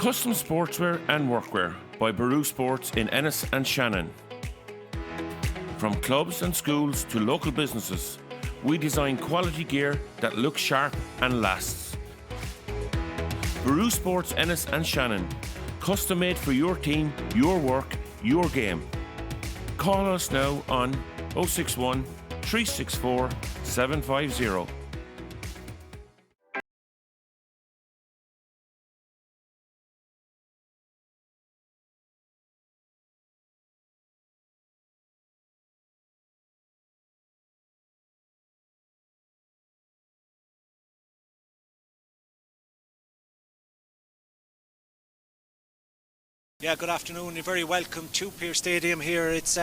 Custom sportswear and workwear by Baru Sports in Ennis and Shannon. From clubs and schools to local businesses, we design quality gear that looks sharp and lasts. Baru Sports Ennis and Shannon, custom made for your team, your work, your game. Call us now on 061 364 750. Yeah, good afternoon. You're very welcome to Pearse Stadium here. It's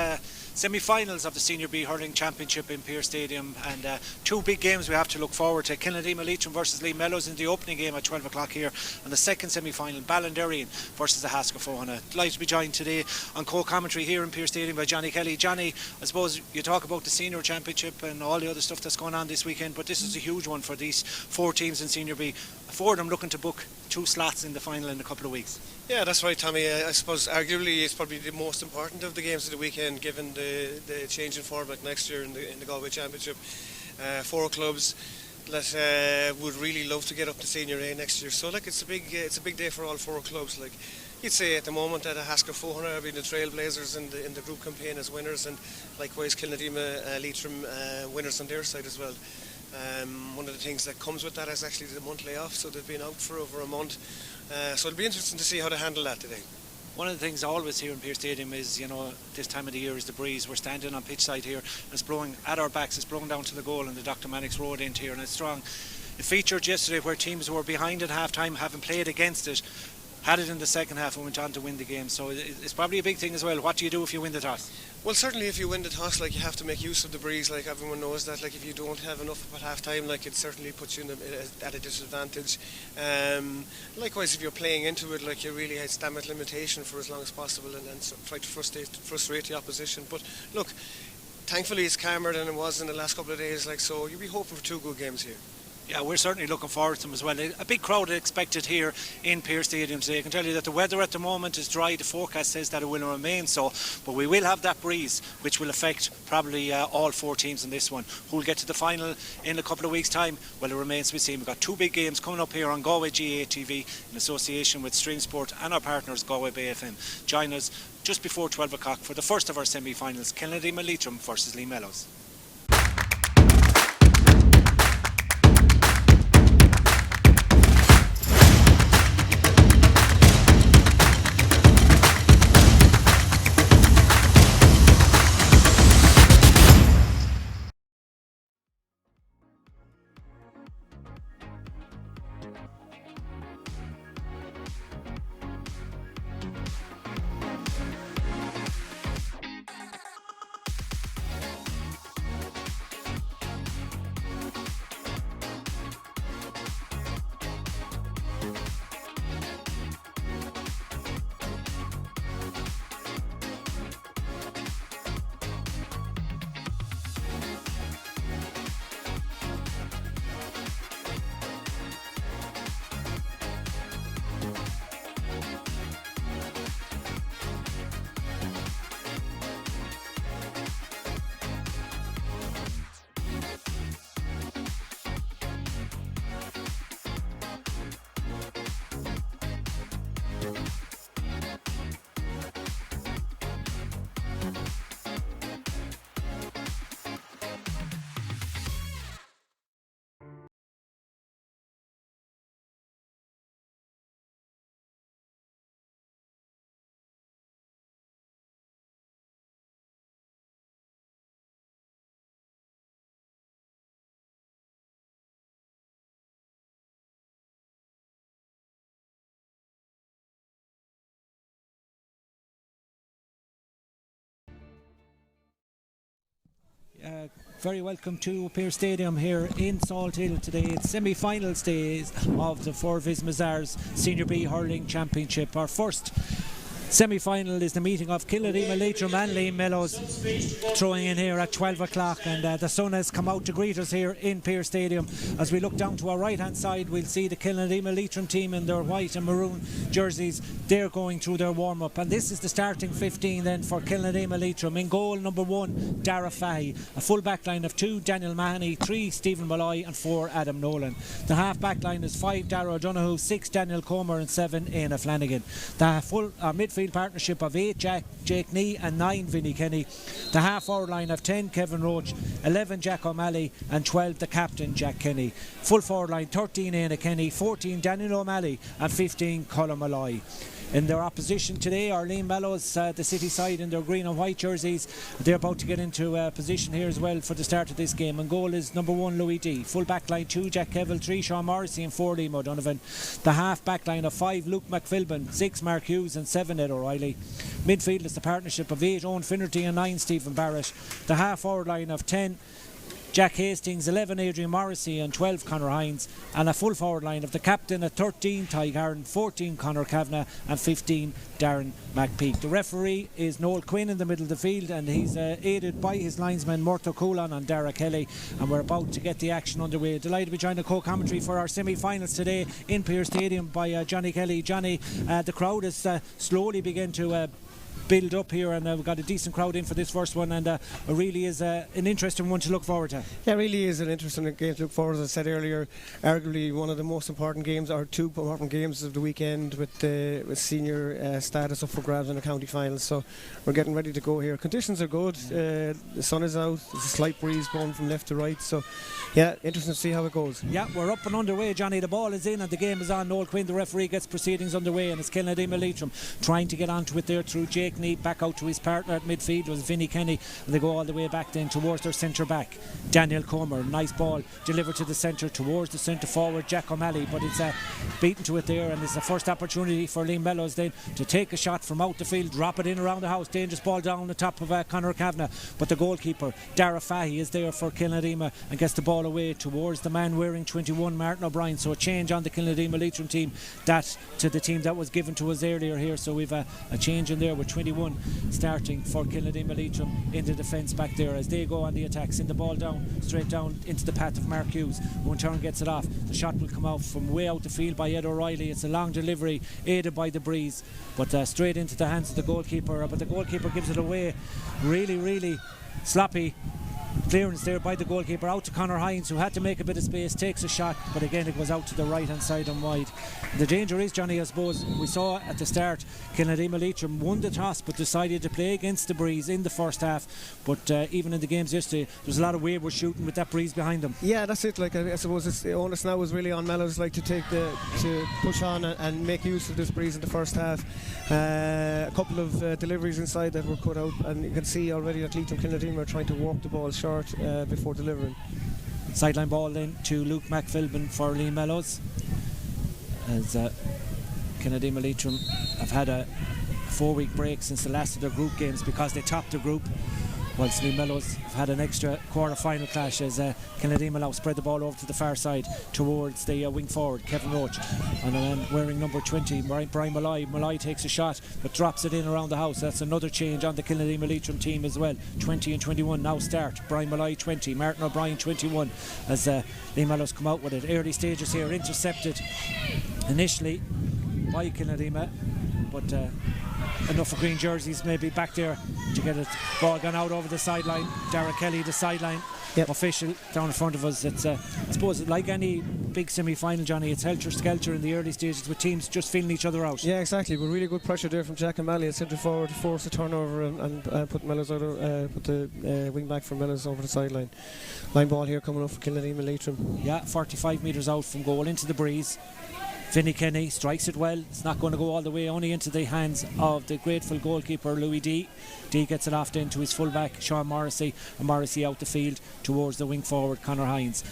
semi-finals of the Senior B Hurling Championship in Pearse Stadium, and two big games we have to look forward to. Kilnadeema Leitrim versus Mellows in the opening game at 12 o'clock here, and the second semi-final, Ballinderry versus the Haskell Fohana. Delighted to be joined today on co-commentary here in Pearse Stadium by Johnny Kelly. Johnny, I suppose you talk about the Senior Championship and all the other stuff that's going on this weekend, but this is a huge one for these four teams in Senior B. Four of them looking to book two slots in the final in a couple of weeks. Yeah, that's right, Tommy. I suppose arguably it's probably the most important of the games of the weekend, given the change in format next year in the Galway Championship. Four clubs that would really love to get up to Senior A next year. So it's a big day for all four clubs. Like you'd say at the moment that Haskell Fohana have been the trailblazers in the group campaign as winners, and likewise Kilnadeema Leitrim winners on their side as well. One of the things that comes with that is actually the monthly off, so they've been out for over a month. So it'll be interesting to see how they handle that today. One of the things I always hear in Pearse Stadium is, this time of the year is the breeze. We're standing on pitch side here, and it's blowing at our backs. It's blowing down to the goal, and the Dr. Mannix Road into here, and it's strong. It featured yesterday where teams who were behind at half time, having played against it, had it in the second half and went on to win the game. So it's probably a big thing as well. What do you do if you win the toss? Well, certainly if you win the toss, you have to make use of the breeze. Everyone knows that. If you don't have enough at half time, it certainly puts you at a disadvantage. Likewise, if you're playing into it, you really had stamina limitation for as long as possible, and try to frustrate the opposition. But look, thankfully it's calmer than it was in the last couple of days. So you'll be hoping for two good games here. Yeah, we're certainly looking forward to them as well. A big crowd expected here in Pearse Stadium today. I can tell you that the weather at the moment is dry. The forecast says that it will remain so, but we will have that breeze, which will affect probably all four teams in this one. Who will get to the final in a couple of weeks' time? Well, it remains to be seen. We've got two big games coming up here on Galway GAA TV in association with Stream Sport and our partners Galway Bay FM. Join us just before 12 o'clock for the first of our semi-finals, Kilnadeema Leitrim versus Mellows. Very welcome to Pearse Stadium here in Salthill today. It's semi-finals days of the Forvis Mazars Senior B Hurling Championship. Our first Semi-final is the meeting of Kilnadeema, Leitrim and Mellows, throwing in here at 12 o'clock, and the sun has come out to greet us here in Pearse Stadium. As we look down to our right hand side, we'll see the Kilnadeema Leitrim team in their white and maroon jerseys. They're going through their warm-up, and this is the starting 15 then for Kilnadeema Leitrim. In goal, number 1, Dara Fahy. A full back line of 2, Daniel Mahoney, 3, Stephen Malloy and 4, Adam Nolan. The half back line is 5, Dara O'Donoghue, 6, Daniel Comer and 7, Éanna Flanagan. The full midfield partnership of 8, Jake Nee and 9, Vinnie Kenny. The half forward line of 10, Kevin Roach, 11, Jack O'Malley and 12, the captain, Jack Kenny. Full forward line 13, Éanna Kenny, 14, Daniel O'Malley and 15, Colin Malloy. In their opposition today are Mellows, the city side, in their green and white jerseys. They're about to get into position here as well for the start of this game. And goal is number 1, Louis D. Full back line 2, Jack Kevill, 3, Sean Morrissey and 4, Liam O'Donovan. The half back line of 5, Luke McPhilbin, 6, Mark Hughes and 7, Ed O'Reilly. Midfield is the partnership of 8, Owen Finnerty and 9, Stephen Barrett. The half forward line of 10, Jack Hastings, 11, Adrian Morrissey and 12, Conor Hines, and a full forward line of the captain at 13, Ty Garron, 14, Conor Kavanagh and 15, Darren McPeak. The referee is Noel Quinn in the middle of the field, and he's aided by his linesmen Murto Coolan and Dara Kelly, and we're about to get the action underway. Delighted to be joined in co-commentary for our semi-finals today in Pearse Stadium by Johnny Kelly. Johnny, the crowd has slowly begun to build up here, and we've got a decent crowd in for this first one, and it really is an interesting one to look forward to. Yeah, it really is an interesting game to look forward to. As I said earlier, arguably one of the most important games, or two important games of the weekend, with senior status up for grabs in the county finals. So we're getting ready to go here. Conditions are good. The sun is out. There's a slight breeze going from left to right. So yeah, interesting to see how it goes. Yeah, we're up and underway, Johnny. The ball is in and the game is on. Noel Quinn, the referee, gets proceedings underway, and it's Kilnadeema Leitrim trying to get onto it there through Jake Nee, back out to his partner at midfield was Vinnie Kenny, and they go all the way back then towards their centre back, Daniel Comer. Nice ball delivered to the centre towards the centre forward, Jack O'Malley, but it's beaten to it there, and it's the first opportunity for Mellows then to take a shot from out the field, drop it in around the house. Dangerous ball down the top of Conor Kavanagh, but the goalkeeper Dara Fahy is there for Kilnadeema and gets the ball away towards the man wearing 21, Martin O'Brien. So a change on the Kilnadeema Leitrim team, that to the team that was given to us earlier here. So we've a change in there with 21 starting for Kilnadeema Leitrim in the defence back there as they go on the attack. Send the ball down, straight down into the path of Mark Hughes, who in turn gets it off. The shot will come out from way out the field by Ed O'Reilly. It's a long delivery aided by the breeze, but straight into the hands of the goalkeeper, but the goalkeeper gives it away. Really sloppy clearance there by the goalkeeper out to Conor Hines, who had to make a bit of space, takes a shot, but again it goes out to the right hand side and wide. The danger is, Johnny, I suppose we saw at the start Kilnadeema Leitrim won the toss but decided to play against the breeze in the first half, but even in the games yesterday there's a lot of wayward shooting with that breeze behind them. Yeah, that's it. Like, I suppose it's the onus now is really on Mellows, like, to push on and make use of this breeze in the first half. A couple of deliveries inside that were cut out, and you can see already that Leitrim Kilnadeema are trying to walk the ball short before delivering. Sideline ball then to Luke McPhilbin for Mellows, as Kilnadeema Leitrim have had a 4-week break since the last of their group games because they topped the group, whilst Mellows have had an extra quarter-final clash as Kilnadeema now spread the ball over to the far side towards the wing forward, Kevin Roach, and a man wearing number 20, Brian Malloy. Malloy takes a shot but drops it in around the house. That's another change on the Kilnadeema Leitrim team as well. 20 and 21 now start. Brian Malloy 20, Martin O'Brien 21, as Mellows come out with it. Early stages here, intercepted initially by Kilnadeema, but enough of green jerseys maybe back there to get it. Ball gone out over the sideline. Dara Kelly, the sideline official down in front of us. It's I suppose like any big semi-final, Johnny, it's helter-skelter in the early stages with teams just feeling each other out. Yeah, exactly, but really good pressure there from Jack O'Malley at centre forward to force a turnover and put Mellows out, put the wing back for Mellows over the sideline. Line ball here coming up for Kilnadeema Leitrim. Yeah, 45 metres out from goal into the breeze. Vinnie Kenny strikes it well. It's not going to go all the way, only into the hands of the grateful goalkeeper Louis D. D gets it off then to his fullback Sean Morrissey, and Morrissey out the field towards the wing forward Conor Hines.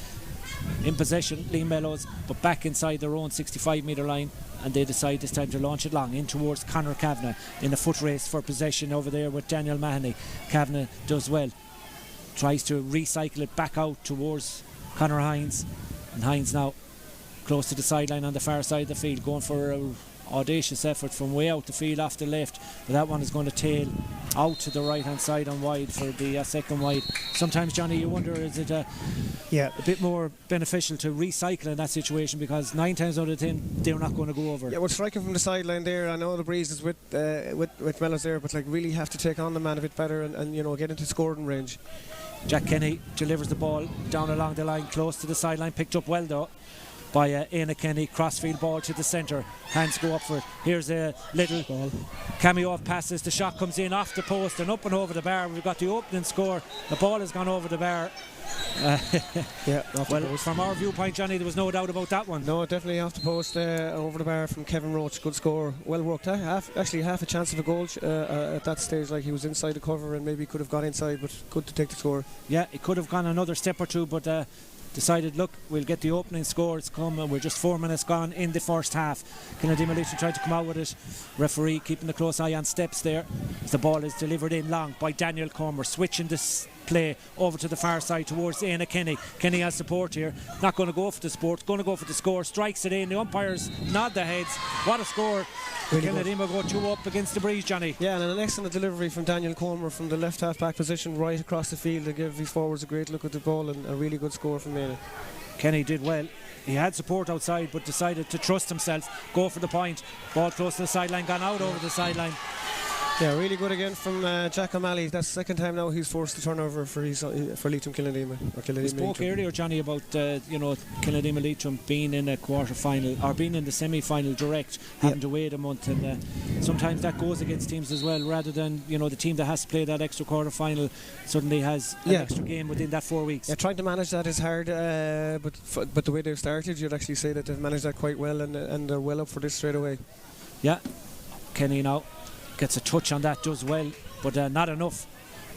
In possession, Mellows, but back inside their own 65 metre line, and they decide this time to launch it long in towards Conor Kavanagh in a foot race for possession over there with Daniel Mahoney. Kavanagh does well, tries to recycle it back out towards Conor Hines, and Hines now close to the sideline on the far side of the field, going for a audacious effort from way out the field off the left, but that one is going to tail out to the right hand side and wide for the second wide. Sometimes, Johnny, you wonder, is it a bit more beneficial to recycle in that situation, because 9 times out of 10 they're not going to go over. Yeah, well, striking from the sideline there, I know the breeze is with Mellows there, but like really have to take on the man a bit better and you know, get into scoring range. Jack Kenny delivers the ball down along the line, close to the sideline, picked up well though by Éanna Kenny. Crossfield ball to the centre, hands go up for it. Here's a little cameo of passes, the shot comes in off the post and up and over the bar. We've got the opening score, the ball has gone over the bar. Well, from our viewpoint, Johnny, there was no doubt about that one. No, definitely off the post, over the bar from Kevin Roach. Good score, well worked. Actually half a chance of a goal at that stage. Like, he was inside the cover and maybe could have got inside, but good to take the score. Yeah, it could have gone another step or two, but decided, look, we'll get the opening score. It's come, and we're just 4 minutes gone in the first half. Kilnadeema Leitrim tried to come out with it. Referee keeping a close eye on steps there. The ball is delivered in long by Daniel Comer, switching this play over to the far side towards Éanna Kenny. Kenny has support here, not going to go for the sport, going to go for the score, strikes it in. The umpires nod their heads. What a score. Really Kilnadeema go 2 up against the breeze, Johnny. Yeah, and an excellent delivery from Daniel Comer from the left half back position right across the field to give his forwards a great look at the ball, and a really good score from Éanna. Kenny did well. He had support outside but decided to trust himself, go for the point. Ball close to the sideline, gone out over the sideline. Yeah, really good again from Jack O'Malley. That's the second time now he's forced the turnover for Leitrim Kilnadeema. We spoke earlier, Johnny, about Kilnadeema Leitrim being in a quarter final or being in the semi-final direct, having to wait a month, and sometimes that goes against teams as well, rather than the team that has to play that extra quarter final suddenly has an extra game within that 4 weeks. Yeah, trying to manage that is hard, but the way they've started, you'd actually say that they've managed that quite well, and they're well up for this straight away. Yeah, Kenny now gets a touch on that, does well, but not enough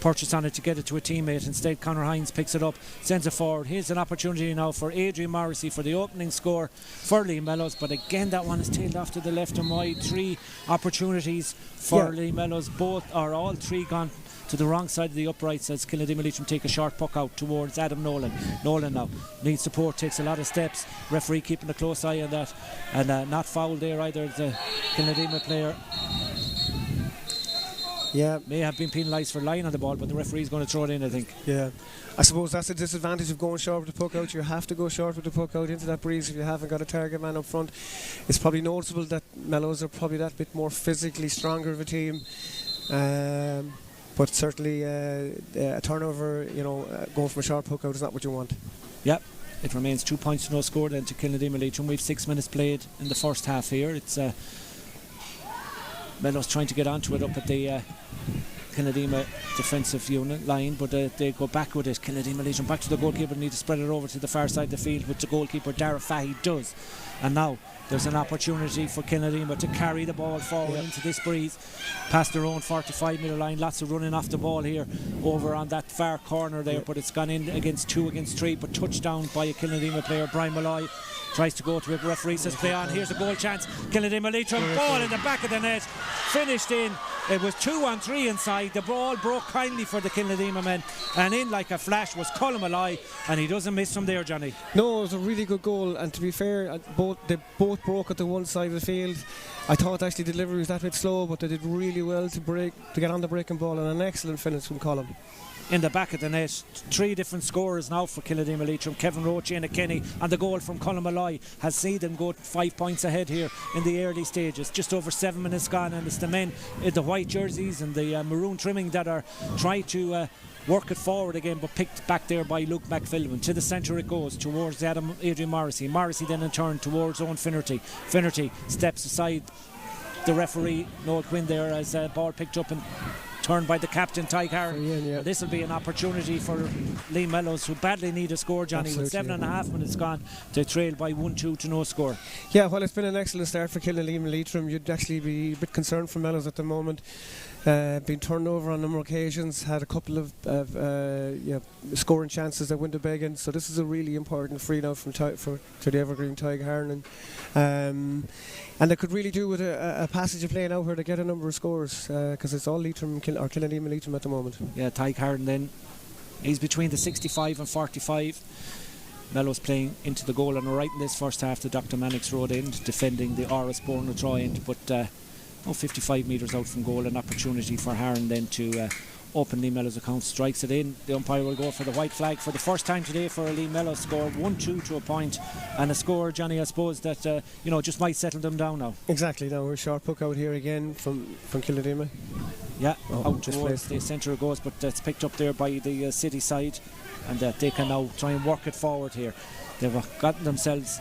purchase on it to get it to a teammate. Instead, Conor Hines picks it up, sends it forward. Here's an opportunity now for Adrian Morrissey for the opening score for Lee Mellows, but again that one is tailed off to the left and wide. 3 opportunities for Lee Mellows, all 3 gone to the wrong side of the uprights as Kilnadeema Leitrim take a short puck out towards Adam Nolan. Nolan now needs support, takes a lot of steps. Referee keeping a close eye on that, and not fouled there either. The Kilnadeema player may have been penalised for lying on the ball, but the referee's going to throw it in, I think. Yeah, I suppose that's the disadvantage of going short with the puck out. You have to go short with the puck out into that breeze if you haven't got a target man up front. It's probably noticeable that Mellows are probably that bit more physically stronger of a team, but certainly a turnover, going from a short puck out is not what you want. Yep. It remains 2 points to no score then to Kilnadeema Leitrim. We've 6 minutes played in the first half here. It's Mellows trying to get onto it up at the Kilnadeema defensive unit line, but they go back with it. Kilnadeema Leitrim back to the goalkeeper, need to spread it over to the far side of the field, which the goalkeeper Dara Fahy does. And now there's an opportunity for Kilnadeema to carry the ball forward into this breeze past their own 45 metre line. Lots of running off the ball here over on that far corner there, but it's gone in against 2 against 3, but touched down by a Kilnadeema player. Brian Malloy tries to go to it, referee says play on. Here's a goal chance. Kilnadeema Leitrim, ball in the back of the net, finished in. It was 2-on-3 inside. The ball broke kindly for the Kilnadeema men, and in like a flash was Colin Malloy, and he doesn't miss from there, Johnny. No, it was a really good goal, and to be fair, they both broke at the one side of the field. I thought actually the delivery was that bit slow, but they did really well to get on the breaking ball, and an excellent finish from Colin. In the back of the net, 3 different scorers now for Kilnadeema Leitrim. Kevin Roach, Éanna Kenny, and the goal from Colin Malloy has seen them go 5 points ahead here in the early stages. Just over 7 minutes gone, and it's the men in the white jerseys and the maroon trimming that are trying to work it forward again, but picked back there by Luke McPhilbin. To the centre it goes towards Adrian Morrissey. Morrissey then in turn towards Owen Finnerty. Finnerty steps aside the referee, Noel Quinn there, as a ball picked up and turned by the captain, Ty Carron. This will be an opportunity for Lee Mellows, who badly need a score, Johnny. Absolutely, with 7.5 minutes gone, to trail by 1-2 to no score. Yeah, well, it's been an excellent start for Kilnadeema Leitrim. You'd actually be a bit concerned for Mellows at the moment. Been turned over on a number of occasions, had a couple of scoring chances that went to begging, so this is a really important free now from to the evergreen Ty Carron. And they could really do with a passage of play now where they get a number of scores, because it's all Leitrim or Kilnadeema Leitrim at the moment. Yeah, Ty Carron then, he's between the 65 and 45. Mellows playing into the goal on the right in this first half, the Dr. Mannix Road end, defending the Oris Borna draw end, but 55 metres out from goal, an opportunity for Harran then to open Lee Mellows' account, strikes it in. The umpire will go for the white flag for the first time today for Lee Mellows. Scored 1-2 to a point, and a score, Johnny, I suppose that just might settle them down now. Exactly. Now we're short puck out here again from Kilnadeema. Yeah, out towards the centre it goes, but it's picked up there by the City side, and they can now try and work it forward here. They've gotten themselves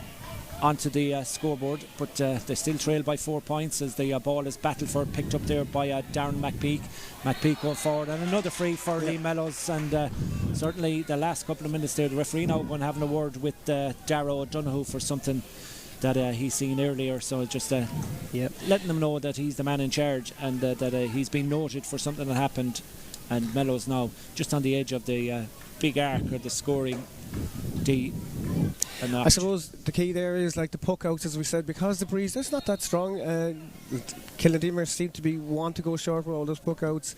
onto the scoreboard, but they still trail by 4 points as the ball is battled for, picked up there by Darren McPeak. McPeak going forward, and another free for Lee Mellows, and certainly the last couple of minutes there, the referee now going having a word with Darrow O'Donoghue for something that he's seen earlier, so just letting them know that he's the man in charge, and that he's been noted for something that happened, and Mellows now just on the edge of the big arc or the scoring D. I suppose the key there is like the puck outs, as we said, because the breeze is not that strong. Kilnadeema seem to want to go short with all those puck outs,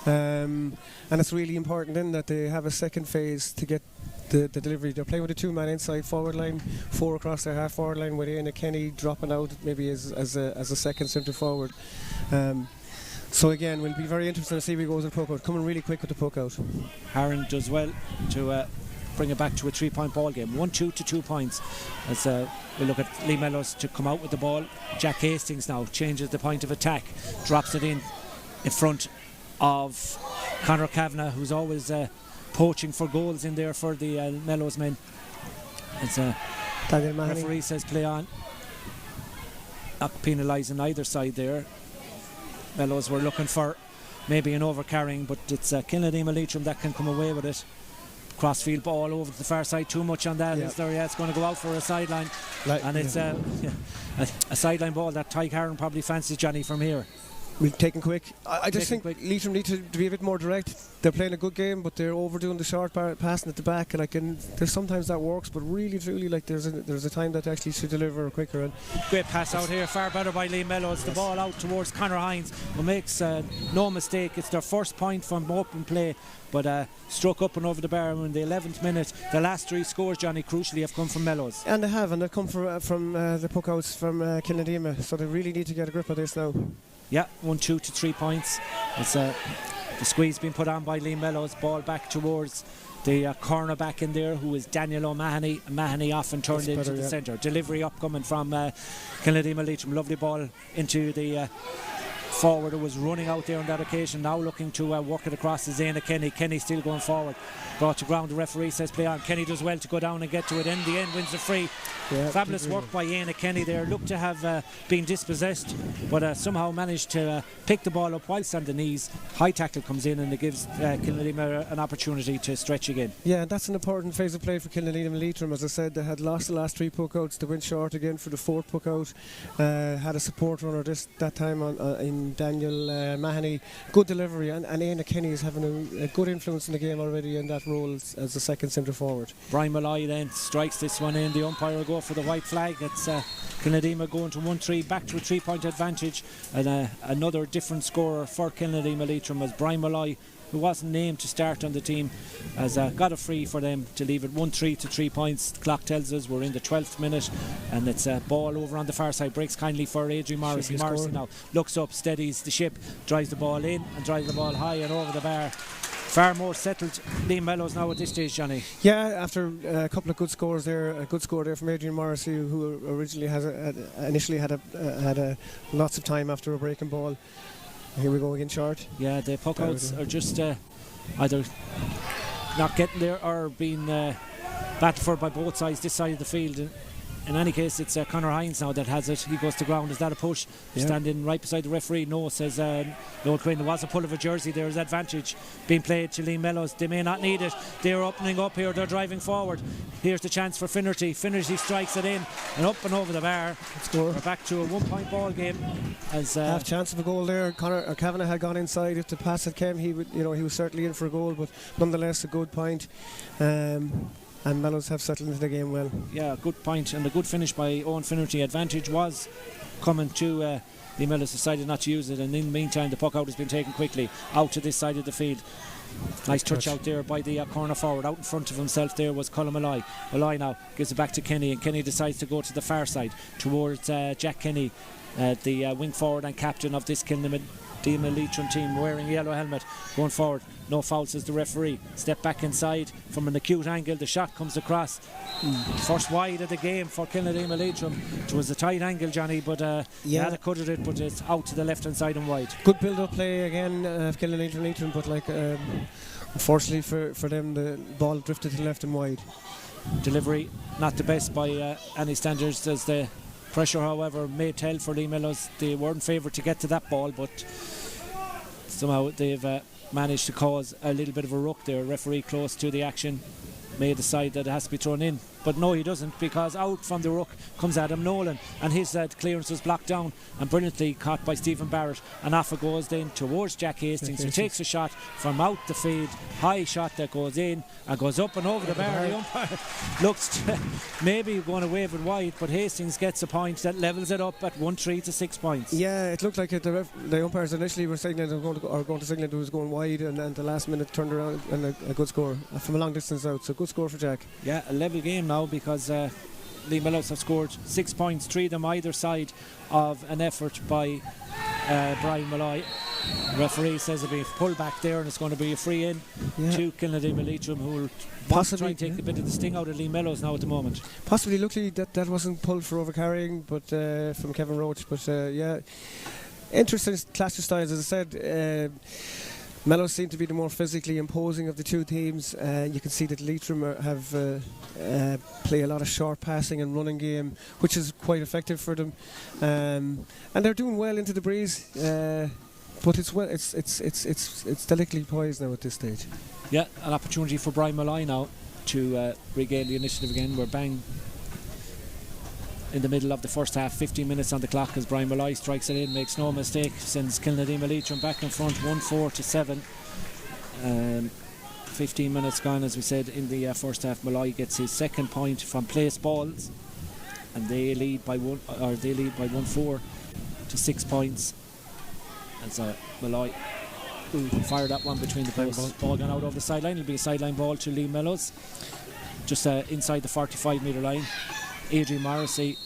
and it's really important then that they have a second phase to get the delivery. They're playing with a 2-man inside forward line, 4 across their half forward line, with Ian Kenny dropping out maybe as a second centre forward. So again, we'll be very interested to see if he goes in puck out. Coming really quick with the puck out. Harran does well to bring it back to a 3-point ball game. 1-2 to 2 points. As we look at Lee Mellows to come out with the ball. Jack Hastings now changes the point of attack, drops it in front of Conor Kavanagh, who's always poaching for goals in there for the Mellows men. As referee says play on. Not penalising either side there. Mellows were looking for maybe an overcarrying, but it's Kilnadeema Leitrim that can come away with it. Crossfield ball over to the far side, too much on that. Is there? Yeah, it's going to go out for a sideline, and it's a sideline ball that Tyke Harran probably fancies, Johnny, from here. We've taken quick. I just think Leitrim need to be a bit more direct. They're playing a good game, but they're overdoing the short passing at the back. And there's sometimes that works, but really, truly, there's a time that actually should deliver quicker. And great pass out here, far better by Lee Mellows. The ball out towards Conor Hines, who makes no mistake. It's their first point from open play, but struck up and over the bar in the 11th minute. The last 3 scores, Johnny, crucially have come from Mellows. And they have, and they've come from the puck outs from Kilnadeema. So they really need to get a grip of this now. Yeah, 1-2 to 3 points. It's the squeeze being put on by Lee Mellows. Ball back towards the cornerback in there, who is Daniel O'Mahony. Mahony off and turned into the centre. Delivery upcoming from Kilnadeema Leitrim. Lovely ball into the forward, who was running out there on that occasion, now looking to work it across to Zane Kenny. Kenny still going forward, brought to ground. The referee says play on. Kenny does well to go down and get to it. In the end, wins the free. Fabulous work by Ian Kenny there. Looked to have been dispossessed, but somehow managed to pick the ball up whilst on the knees. High tackle comes in, and it gives Kilnadeema an opportunity to stretch again. Yeah, that's an important phase of play for Kilnadeema Leitrim. As I said, they had lost the last 3 puck outs. They went short again for the 4th puck out. Had a support runner that time in Daniel Mahoney. Good delivery, and Ian Kenny is having a good influence in the game already in that role as a second centre forward. Brian Malloy then strikes this one in. The umpire will go for the white flag. It's Kilnadeema going to 1-3, back to a 3-point advantage, and another different scorer for Kilnadeema Leitrim, as Brian Malloy, who wasn't named to start on the team, has got a free for them to leave it 1-3 to 3 points. The clock tells us we're in the 12th minute, and it's a ball over on the far side. Breaks kindly for Adrian Morrissey. Morrissey now looks up, steadies the ship, drives the ball in and drives the ball high and over the bar. Far more settled Lee Mellows now at this stage, Johnny. Yeah, after a couple of good scores there, a good score there from Adrian Morrissey, who originally initially had lots of time after a breaking ball. Here we go again short. Yeah, the puck outs are just either not getting there or being battled for by both sides this side of the field. In any case, it's Conor Hines now that has it. He goes to ground. Is that a push? Yeah. Standing right beside the referee. No, says Noel Quinn. There was a pull of a jersey. There's advantage being played to Lee Mellows. They may not need it. They're opening up here. They're driving forward. Here's the chance for Finnerty. Finnerty strikes it in and up and over the bar. We're back to a 1-point ball game. As half chance of a goal there. Kavanagh had gone inside. If the pass had came, he was certainly in for a goal. But nonetheless, a good point. And Mellows have settled into the game well. Yeah, good point, and a good finish by Owen Finnerty. Advantage was coming to Lee Mellows, decided not to use it, and in the meantime the puck out has been taken quickly out to this side of the field. Nice touch out there by the corner forward. Out in front of himself there was Colin Malloy. Malloy now gives it back to Kenny, and Kenny decides to go to the far side towards Jack Kenny, the wing forward and captain of this Kilnadeema Leitrim team, wearing a yellow helmet, going forward. No foul, says the referee. Step back inside from an acute angle. The shot comes across. First wide of the game for Kilnadeema Leitrim. It was a tight angle, Johnny, but they had to cut it, but it's out to the left hand side and wide. Good build-up play again of Kilnadeema Leitrim, but unfortunately for them, the ball drifted to the left and wide. Delivery not the best by any standards, as the pressure, however, may tell for Lee Mellows. They weren't favoured to get to that ball, but somehow they've managed to cause a little bit of a ruck there. Referee close to the action may decide that it has to be thrown in, but no, he doesn't, because out from the ruck comes Adam Nolan, and his clearance was blocked down and brilliantly caught by Stephen Barrett, and off it goes then towards Jack Hastings, who takes a shot from out the field. High shot that goes in and goes up and over the bar. The umpire looks maybe going to wave it wide, but Hastings gets a point that levels it up at 1-3 to 6 points. Yeah, it looked like the umpires initially were signaling they were going to signal it was going wide, and the last minute turned around and a good score from a long distance out. So good score for Jack. Yeah, a level game now, because Lee Mellows have scored 6 points, 3 of them either side of an effort by Brian Malloy. The referee says it'll be pulled back there, and it's going to be a free in to Kilnadeema Leitrim, who will possibly try and take a bit of the sting out of Lee Mellows now at the moment. Possibly. Luckily that wasn't pulled for overcarrying, but from Kevin Roach. But interesting clash of styles, as I said. Mellows seem to be the more physically imposing of the two teams. You can see that Leitrim have play a lot of short passing and running game, which is quite effective for them, and they're doing well into the breeze. But it's delicately poised now at this stage. Yeah, an opportunity for Brian Malloy now to regain the initiative again. We're bang in the middle of the first half, 15 minutes on the clock as Brian Malloy strikes it in, makes no mistake, sends Kilnadeema Leitrim back in front 1-4 to 7. 15 minutes gone, as we said, in the first half. Malloy gets his second point from placed balls, and they lead by 1-4 to 6 points as Malloy fired that one between the posts. Ball gone out over the sideline. It'll be a sideline ball to Lee Mellows, just inside the 45 metre line. Adrian Morrissey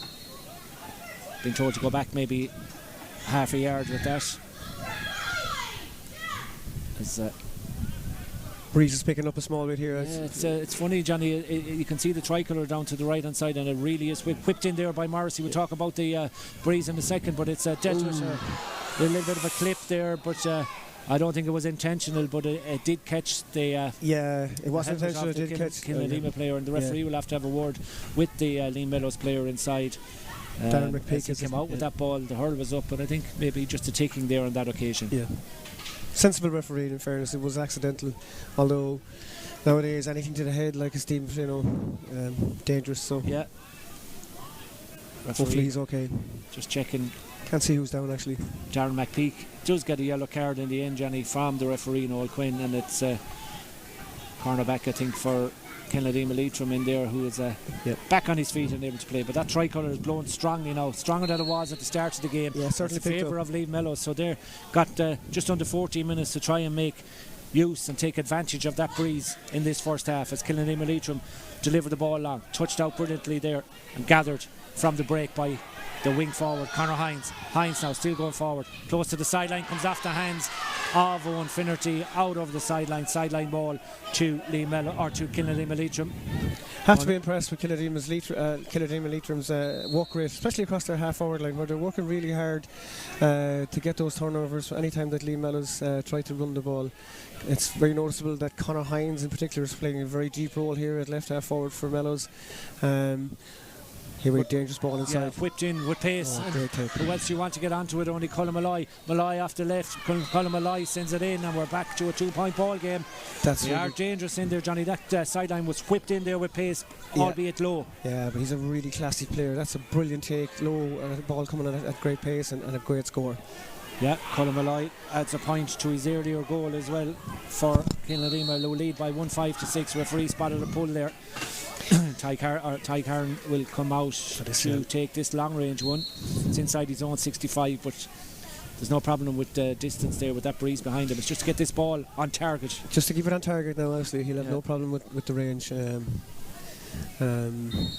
being told to go back maybe half a yard with that. As breeze is picking up a small bit here. It's funny, Johnny, you can see the tricolour down to the right hand side, and it really is whipped in there by Morrissey. We'll talk about the breeze in a second, but it's dealt with a little bit of a clip there, but I don't think it was intentional, but it did catch the it wasn't intentional. It did catch Kilnadeema player, and the referee will have to have a word with the Lee Mellows player inside. Darren McPeak came out with that ball. The hurl was up, but I think maybe just a ticking there on that occasion. Yeah, sensible referee. In fairness, it was accidental. Although nowadays anything to the head, like a steam, dangerous. So yeah, hopefully he's okay. Just checking. Can't see who's down actually. Darren McPeak does get a yellow card in the end, Johnny, from the referee Noel Quinn, and it's cornerback, I think, for Kilnadeema Leitrim in there, who is back on his feet and able to play. But that tricolour is blowing strongly now, stronger than it was at the start of the game. Yeah, certainly in favour of Lee Mellows. So they've got just under 14 minutes to try and make use and take advantage of that breeze in this first half, as Kilnadeema Leitrim delivered the ball long, touched out brilliantly there, and gathered from the break by the wing forward, Conor Hines. Hines now still going forward, close to the sideline, comes off the hands of Owen Finnerty, out over the sideline ball to Lee Mellows, or to Kilnadeema Leitrim. Have to be impressed with Kilnadeema Leitrim's work rate, especially across their half forward line, where they're working really hard to get those turnovers anytime that Lee Mellows try to run the ball. It's very noticeable that Conor Hines in particular is playing a very deep role here at left half forward for Mellows. Here we dangerous ball inside. Yeah, whipped in with pace. Who else you want to get onto it? Only Colin Malloy. Malloy off the left. Colin Malloy sends it in, and we're back to a 2-point ball game. We are dangerous in there, Johnny. That sideline was whipped in there with pace, albeit low. Yeah, but he's a really classy player. That's a brilliant take, low ball coming at great pace and a great score. Yeah, Colin Malloy adds a point to his earlier goal as well for Kilnadeema, who lead by 1-5 to 6. Referee spotted a pull there. Ty Carn will come out to take this long range one. It's inside his own 65, but there's no problem with the distance there with that breeze behind him. It's just to get this ball on target. Just to keep it on target now, obviously. He'll have no problem with the range.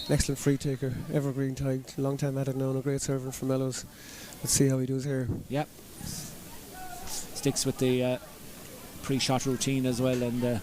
Excellent free taker, evergreen type, long time at it now, and a great server from Mellows. Let's see how he does here. Yep. Sticks with the pre-shot routine as well, and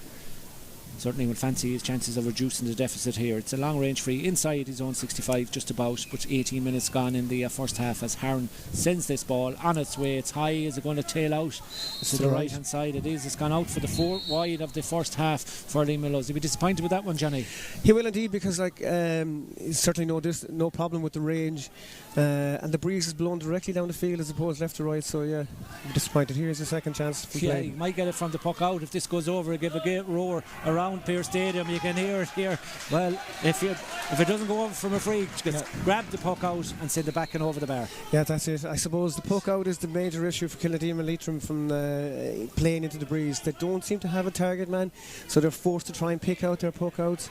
certainly would fancy his chances of reducing the deficit here. It's a long range free inside his own 65 just about, but 18 minutes gone in the first half as Harron sends this ball on its way. It's high. Is it going to tail out to the right hand side? It is. It's gone out for the 4 wide of the first half for Liam Mellows. He'll be disappointed with that one, Johnny. He will indeed, because he's certainly no problem with the range, and the breeze is blown directly down the field as opposed left to right, so yeah, I'm disappointed. Here's the second chance for play. He might get it from the puck out. If this goes over, give a great roar around Pearse Stadium. You can hear it here. Well, if it doesn't go over from a free, just grab the puck out and send it back and over the bar. Yeah, that's it. I suppose the puck out is the major issue for Kilnadeema and Leitrim from playing into the breeze. They don't seem to have a target man, so they're forced to try and pick out their puck outs.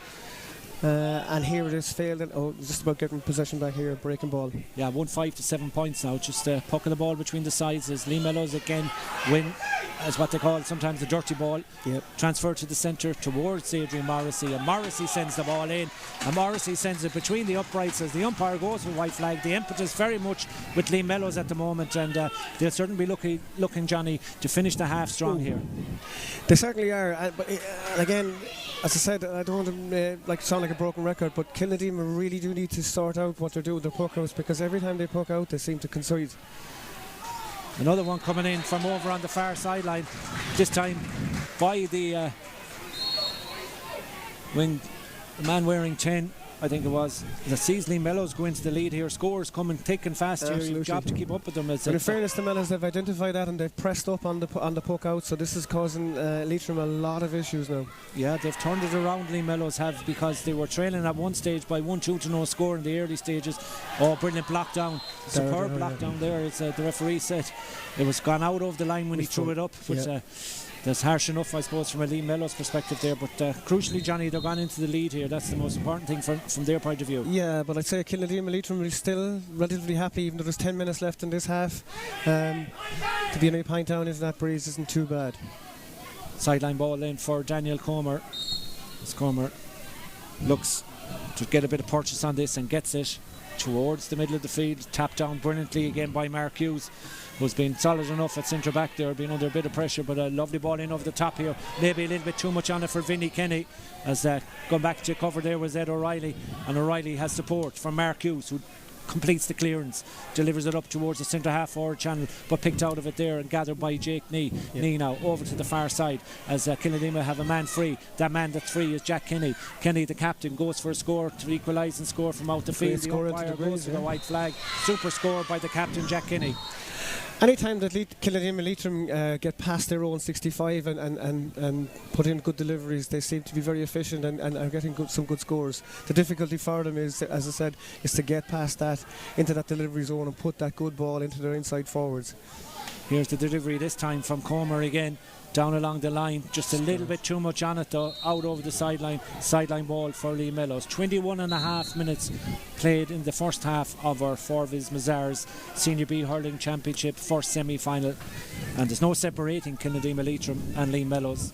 And here it is failed. Just about getting possession back here, breaking ball. Yeah, 1-5 to 7 points now. Just pucking the ball between the sides as Liam Mellows again win, as what they call sometimes the dirty ball. Yep. Transfer to the centre towards Adrian Morrissey, and Morrissey sends the ball in, and Morrissey sends it between the uprights as the umpire goes with white flag. The impetus very much with Liam Mellows at the moment, and they'll certainly be looking, Johnny, to finish the half strong here. They certainly are, but again, as I said, I don't want to sound like a broken record, but Kilnadeema really do need to sort out what they're doing with their puck outs, because every time they puck out they seem to concede. Another one coming in from over on the far sideline, this time by the wing, the man wearing 10, I think it was, that sees Liam Mellows go into the lead here. Scores coming thick and fast here. Your job to keep up with them. But in fairness to Mellows, they've identified that and they've pressed up on the puck out, so this is causing Leitrim a lot of issues now. Yeah, they've turned it around, Liam Mellows have, because they were trailing at one stage by 1-2 to no score in the early stages. Oh, brilliant block down. Superb block down there. It's the referee said it was gone out of the line when he threw it up, but that's harsh enough, I suppose, from a Liam Mellows perspective there. But crucially, Johnny, they're gone into the lead here. That's the most important thing from their point of view. Yeah, but I'd say Kilnadeema Leitrim is still relatively happy, even though there's 10 minutes left in this half. To be any pint down into that breeze isn't too bad. Sideline ball in for Daniel Comer. As Comer looks to get a bit of purchase on this and gets it towards the middle of the field, tapped down brilliantly again by Mark Hughes, who's been solid enough at centre back there, been under a bit of pressure, but a lovely ball in over the top here. Maybe a little bit too much on it for Vinnie Kenny, as going back to cover there was Ed O'Reilly, and O'Reilly has support from Mark Hughes, who completes the clearance, delivers it up towards the centre half forward channel, but picked out of it there and gathered by Jake Nee. Nee now over to the far side as Kilnadeema have a man free. That man that's free is Jack Kenny. Kenny, the captain, goes for a score to equalise and score from out the field. The umpire goes to the white flag. Super score by the captain, Jack Kenny. Anytime that Kilnadeema Leitrim get past their own 65 and put in good deliveries, they seem to be very efficient and are getting some good scores. The difficulty for them is, as I said, is to get past that, into that delivery zone and put that good ball into their inside forwards. Here's the delivery this time from Comer again. Down along the line, just a little bit too much on it though, out over the sideline ball for Liam Mellows. 21.5 minutes played in the first half of our Forvis Mazars Senior B Hurling Championship first semi-final, and there's no separating Kilnadeema Leitrim and Liam Mellows.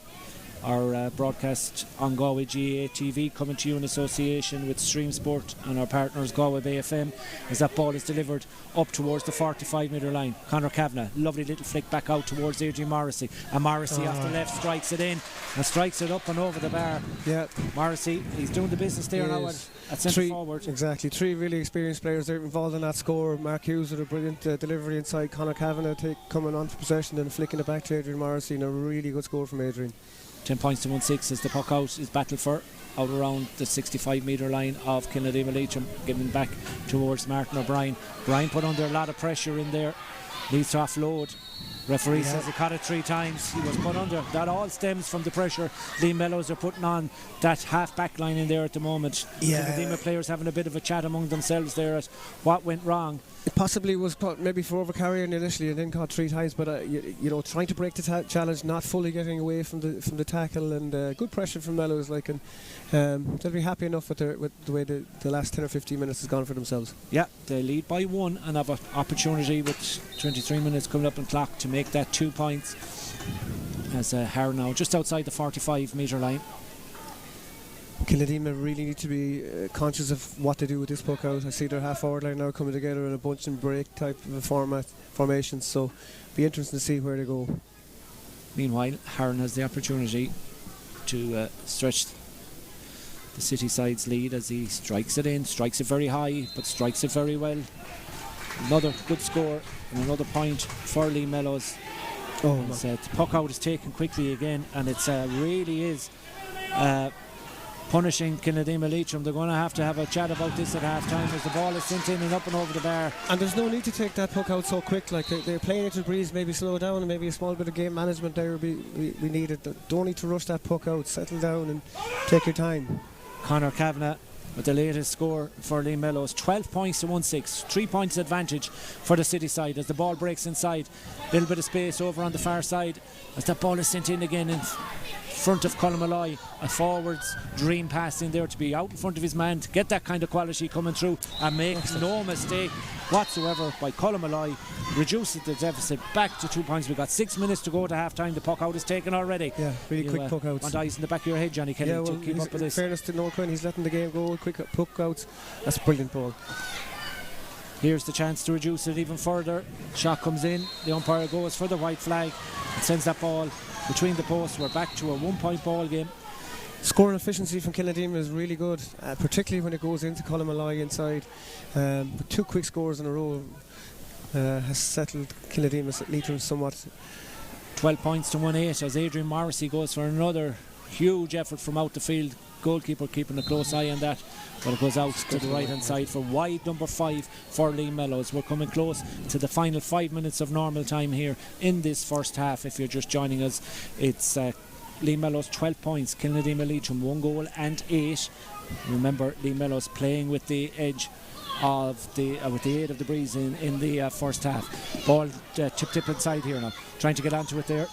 Our broadcast on Galway GAA TV coming to you in association with Stream Sport and our partners Galway Bay FM, as that ball is delivered up towards the 45 metre line. Conor Kavanagh, lovely little flick back out towards Adrian Morrissey, and Morrissey off the left strikes it in and strikes it up and over the bar. Yeah, Morrissey, he's doing the business there now at centre forward. Exactly, 3 really experienced players there involved in that score. Mark Hughes with a brilliant delivery inside, Conor Kavanagh coming on for possession and flicking it back to Adrian Morrissey, and a really good score from Adrian. 10 points to 1-6 as the puck out is battled for out around the 65 metre line of Kilnadeema Leitrim, given back towards Martin O'Brien. Brian put under a lot of pressure in there, needs to offload Referee says he caught it 3 times. He was put under. That all stems from the pressure Mellows are putting on that half back line in there at the moment. Kilnadeema players having a bit of a chat among themselves there at what went wrong. It possibly was maybe for overcarrying initially and then caught 3 times, but trying to break the challenge, not fully getting away from the tackle, and good pressure from Mellows. And they'll be happy enough with the way the last 10 or 15 minutes has gone for themselves. Yeah, they lead by 1 and have an opportunity with 23 minutes coming up on clock to make that 2 points. As Harrow now just outside the 45-metre line. Kilnadeema really need to be conscious of what they do with this puck out. I see their half forward line now coming together in a bunch and break type of a formation, so be interesting to see where they go. Meanwhile, Harron has the opportunity to stretch the City side's lead as he strikes it in, strikes it very high, but strikes it very well. Another good score and another point for Lee Mellows. The puck out is taken quickly again, and it's really is punishing Kilnadeema Leitrim. They're going to have a chat about this at half time as the ball is sent in and up and over the bar. And there's no need to take that puck out so quick. They're playing into the breeze, maybe slow down, and maybe a small bit of game management there we needed. Don't need to rush that puck out. Settle down and take your time. Conor Kavanagh with the latest score for Lee Mellows, 12 points to 1-6, 3 points advantage for the City side as the ball breaks inside. A little bit of space over on the far side as that ball is sent in again in front of Colin Malloy. A forwards dream pass in there to be out in front of his man, to get that kind of quality coming through and make no mistake whatsoever by Colin Malloy. Reduces the deficit back to 2 points. We've got 6 minutes to go to half time. The puck out is taken already. Yeah, really quick puck outs. Want eyes in the back of your head, Johnny Kelly, to keep up with this. In fairness to Noel Quinn, he's letting the game go. Quick puck outs. That's a brilliant ball. Here's the chance to reduce it even further. Shot comes in. The umpire goes for the white flag and sends that ball between the posts. We're back to a 1 point ball game. Scoring efficiency from Kilnadeema is really good, particularly when it goes into Colin Malloy inside. 2 quick scores in a row has settled Kilnadeema Leitrim somewhat. 12 points to 1-8 as Adrian Morrissey goes for another huge effort from out the field. Goalkeeper keeping a close eye on that, but it goes out to the right hand side for wide number 5 for Lee Mellows. We're coming close to the final 5 minutes of normal time here in this first half. If you're just joining us, it's Lee Mellows 12 points, Kilnadeema Leitrim 1 goal and 8. Remember, Lee Mellows playing with the edge of the with the aid of the breeze in the first half. Ball tip inside here now, trying to get onto it there.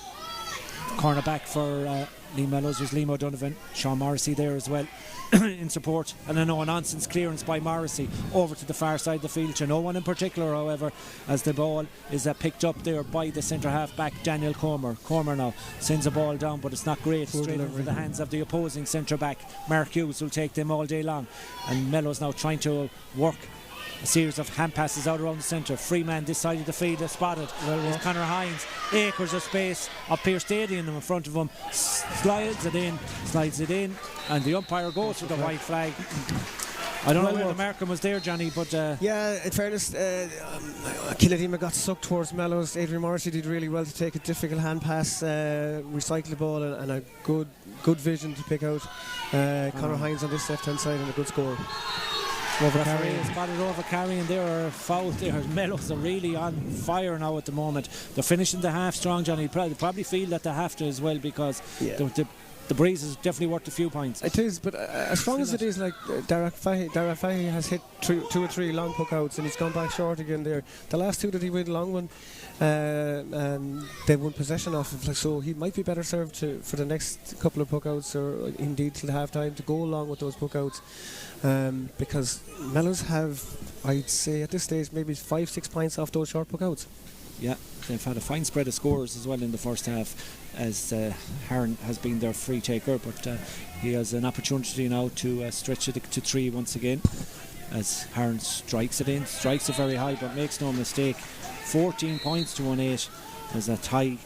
Corner back for Lee Mellows was Liam O'Donovan. Sean Morrissey there as well in support, and a no-nonsense clearance by Morrissey over to the far side of the field to no one in particular, however, as the ball is picked up there by the centre half back Daniel Comer. Comer now sends a ball down, but it's not great. Straight into the hands of the opposing centre back Mark Hughes, will take them all day long, and Mellows now trying to work a series of hand passes out around the centre. Free man this side of the field is spotted. It's Conor Hines. Acres of space of Pierce Stadium in front of him. Slides it in, and the umpire goes for the white flag. I don't know where the marker was there, Johnny, but yeah, in fairness, Kilnadeema got sucked towards Mellows. Adrian Morrissey did really well to take a difficult hand pass, recycle the ball, and a good vision to pick out Conor Hines on this left hand side, and a good score. Spotted over carry, and there are fouls there. Mellows are really on fire now at the moment. They're finishing the half strong, Johnny. They probably feel that they have to as well, because the breeze is definitely worth a few points. It is, but as strong as it is, like Darragh Fahy has hit 2 or 3 long puck outs, and he's gone back short again there. The last 2 that he went long one, they won possession off of, so he might be better served for the next couple of puck outs, or indeed till the half time, to go along with those puck outs, because Mellows have, I'd say at this stage, maybe 5-6 points off those short puck outs. Yeah, they've had a fine spread of scores as well in the first half, as Harron has been their free taker, but he has an opportunity now to stretch it to 3 once again, as Harron strikes it very high, but makes no mistake. 14 points to 1-8 as a tie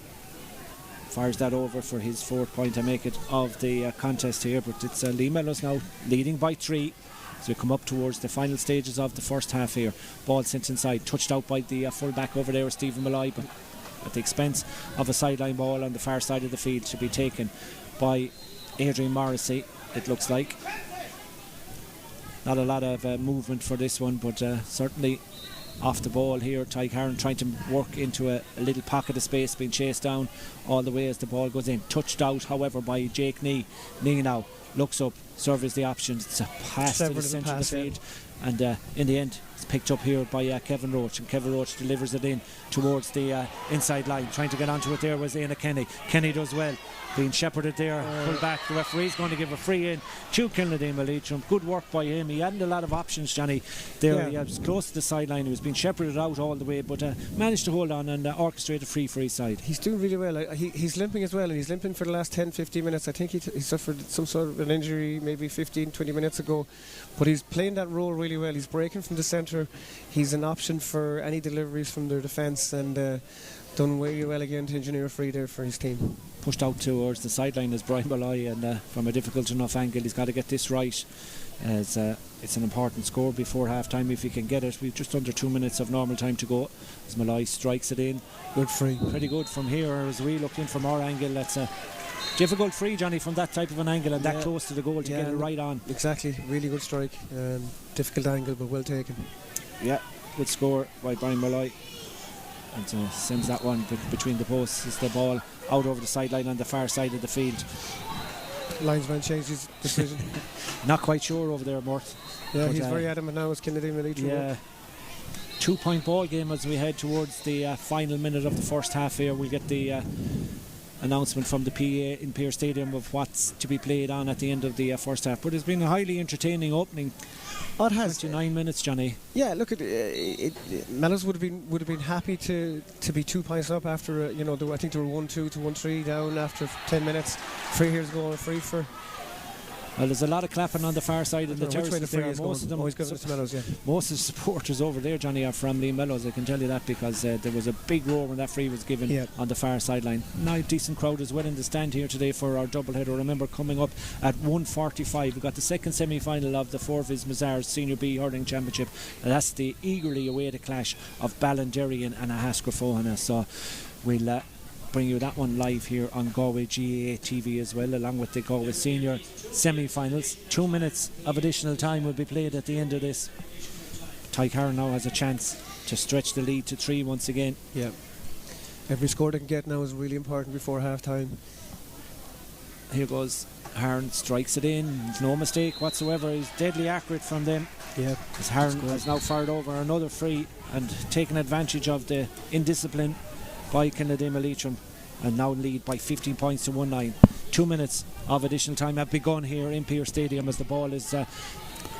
fires that over for his 4th point to make it of the contest here, but it's Lee Mellows now leading by 3 as we come up towards the final stages of the first half here. Ball sent inside, touched out by the full back over there, Stephen Malloy, but at the expense of a sideline ball on the far side of the field, to be taken by Adrian Morrissey, it looks like. Not a lot of movement for this one, but certainly off the ball here. Ty Cairn trying to work into a little pocket of space, being chased down all the way as the ball goes in. Touched out, however, by Jake Nee. Nee now looks up, surveys the options. It's a pass to the centre of the field. And in the end, it's picked up here by Kevin Roach, and Kevin Roach delivers it in towards the inside line. Trying to get onto it there was Éanna Kenny. Kenny does well, being shepherded there, pulled back. The referee's going to give a free in to Kilnadeema Leitrim. Good work by him. He hadn't a lot of options, Johnny. There he was close to the sideline. He was being shepherded out all the way, but managed to hold on and orchestrate a free for his side. He's doing really well. He's limping as well, and he's limping for the last 10-15 minutes. I think he suffered some sort of an injury maybe 15-20 minutes ago, but he's playing that role really well. He's breaking from the centre. He's an option for any deliveries from their defence, and done really well again to engineer a free there for his team. Pushed out towards the sideline as Brian Malloy, and from a difficult enough angle, he's got to get this right, as it's an important score before half time if he can get it. We've just under 2 minutes of normal time to go as Malloy strikes it in. Good free. Pretty good from here as we looked in from our angle. That's a difficult free, Johnny, from that type of an angle and that close to the goal to get it right on. Exactly, really good strike. Difficult angle, but well taken. Yeah, good score by Brian Malloy. And sends that one between the posts. Is the ball out over the sideline on the far side of the field. Linesman changed his decision. Not quite sure over there, Mort. Yeah, he's very adamant now. It's Kilnadeema Leitrim. Yeah. 2-point ball game as we head towards the final minute of the first half here. We'll get the announcement from the PA in Pearse Stadium of what's to be played on at the end of the first half. But it's been a highly entertaining opening. It has 29 minutes, Johnny. Yeah, look at Mellows would have been happy to be 2 points up after I think they were 1-2 to 1-3 down after 10 minutes. Free here's going free for. Well, there's a lot of clapping on the far side of the terraces there. Most of them, most of the supporters over there, Johnny, are from Lee Mellows. I can tell you that because there was a big roar when that free was given on the far sideline. Now, decent crowd as well in the stand here today for our doubleheader. Remember, coming up at 1:45, we've got the second semi-final of the Forvis Mazars Senior B Hurling Championship, and that's the eagerly awaited clash of Ballinderry and Ahaska Fohana. So we'll bring you that one live here on Galway GAA TV as well, along with the Galway Senior semi-finals. 2 minutes of additional time will be played at the end of this. Ty Cairn now has a chance to stretch the lead to 3 once again. Yeah, every score they can get now is really important before half time. Here goes Hearn, strikes it in, no mistake whatsoever. He's deadly accurate from them. Yeah, as Hearn has now fired over another free and taken advantage of the indiscipline by Kilnadeema Leitrim, and now lead by 15 points to 1-9. 2 minutes of additional time have begun here in Pearse Stadium as the ball is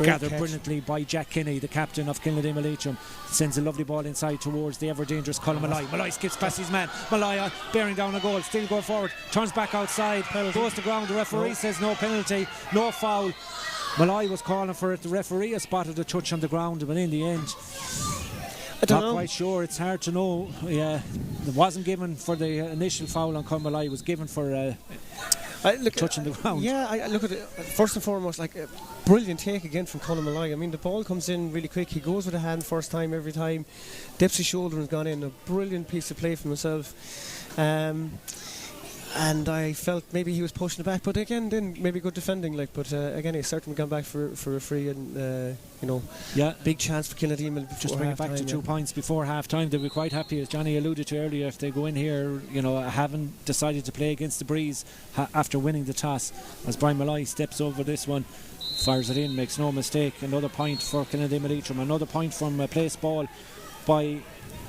gathered brilliantly by Jack Kinney, the captain of Kilnadeema Leitrim. Sends a lovely ball inside towards the ever dangerous Colin Malloy. Malloy skips past his man. Malloy bearing down a goal, still going forward, turns back outside, goes to ground. The referee says no penalty, no foul. Malloy was calling for it. The referee has spotted a touch on the ground, but in the end, not quite sure. It's hard to know. Yeah, it wasn't given for the initial foul on Conmalai. It was given for touching the ground. Yeah, I look at it first and foremost, like a brilliant take again from Colin Malloy. I mean, the ball comes in really quick. He goes with a hand first time every time. Dips his shoulder and has gone in. A brilliant piece of play from himself. And I felt maybe he was pushing it back, but again, then maybe good defending. But again, he's certainly gone back for a free, and big chance for Kilnadeema. Just bring it back to 2 points before half time. They'll be quite happy, as Johnny alluded to earlier, if they go in here, having decided to play against the breeze after winning the toss. As Brian Malloy steps over this one, fires it in, makes no mistake. Another point for Kilnadeema Leitrim. Another point from a place ball by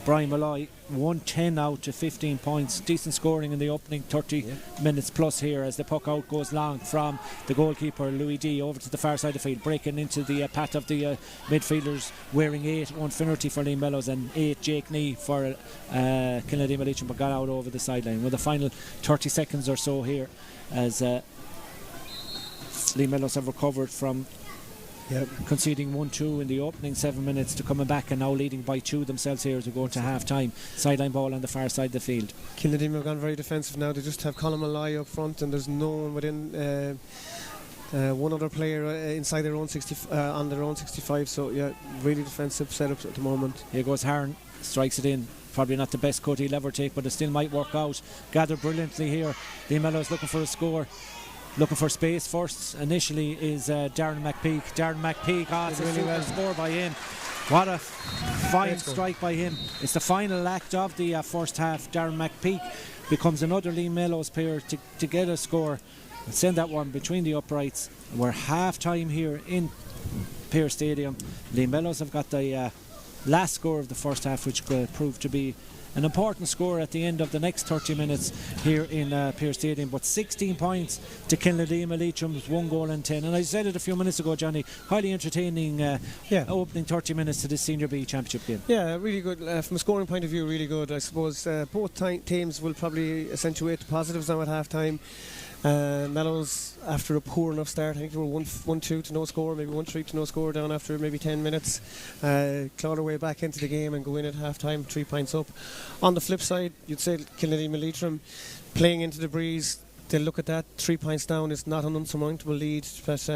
Brian Malloy. 110 out to 15 points. Decent scoring in the opening 30 minutes plus here as the puck out goes long from the goalkeeper Louis D over to the far side of the field, breaking into the path of the midfielders, wearing 8 Owen Finnerty for Lee Mellows and 8 Jake Nee for Kilnadeema Leitrim, but got out over the sideline. With the final 30 seconds or so here as Lee Mellows have recovered from conceding 1-2 in the opening 7 minutes to coming back and now leading by 2 themselves here as we go into half time. Sideline ball on the far side of the field. Kilnadeema have gone very defensive now. They just have Colin Malloy up front, and there's no one within one other player inside their own 60 on their own 65. So yeah, really defensive setups at the moment. Here goes Hearn, strikes it in. Probably not the best cut he'll ever take, but it still might work out. Gathered brilliantly here. Lee Mellows looking for a score. Looking for space first initially is Darren McPeak. Darren McPeak, it's a super score by him. What a fine strike by him. It's the final act of the first half. Darren McPeak becomes another Lee Mellows player to get a score and send that one between the uprights. We're half time here in Pearse Stadium. Lee Mellows have got the last score of the first half, which will prove to be an important score at the end of the next 30 minutes here in Pearse Stadium. But 16 points to Kilnadeema. Leitrim's 1 goal and 10. And I said it a few minutes ago, Johnny, highly entertaining opening 30 minutes to this Senior B Championship game. Yeah, really good. From a scoring point of view, really good. I suppose both teams will probably accentuate the positives now at half time. Mellows, after a poor enough start, I think they were 1-2 to no score, maybe 1-3 to no score down after maybe 10 minutes, claw their way back into the game and go in at half time 3 points up. On the flip side, you'd say Kilnadeema Leitrim playing into the breeze. They'll look at that, 3 points down is not an unsurmountable lead, but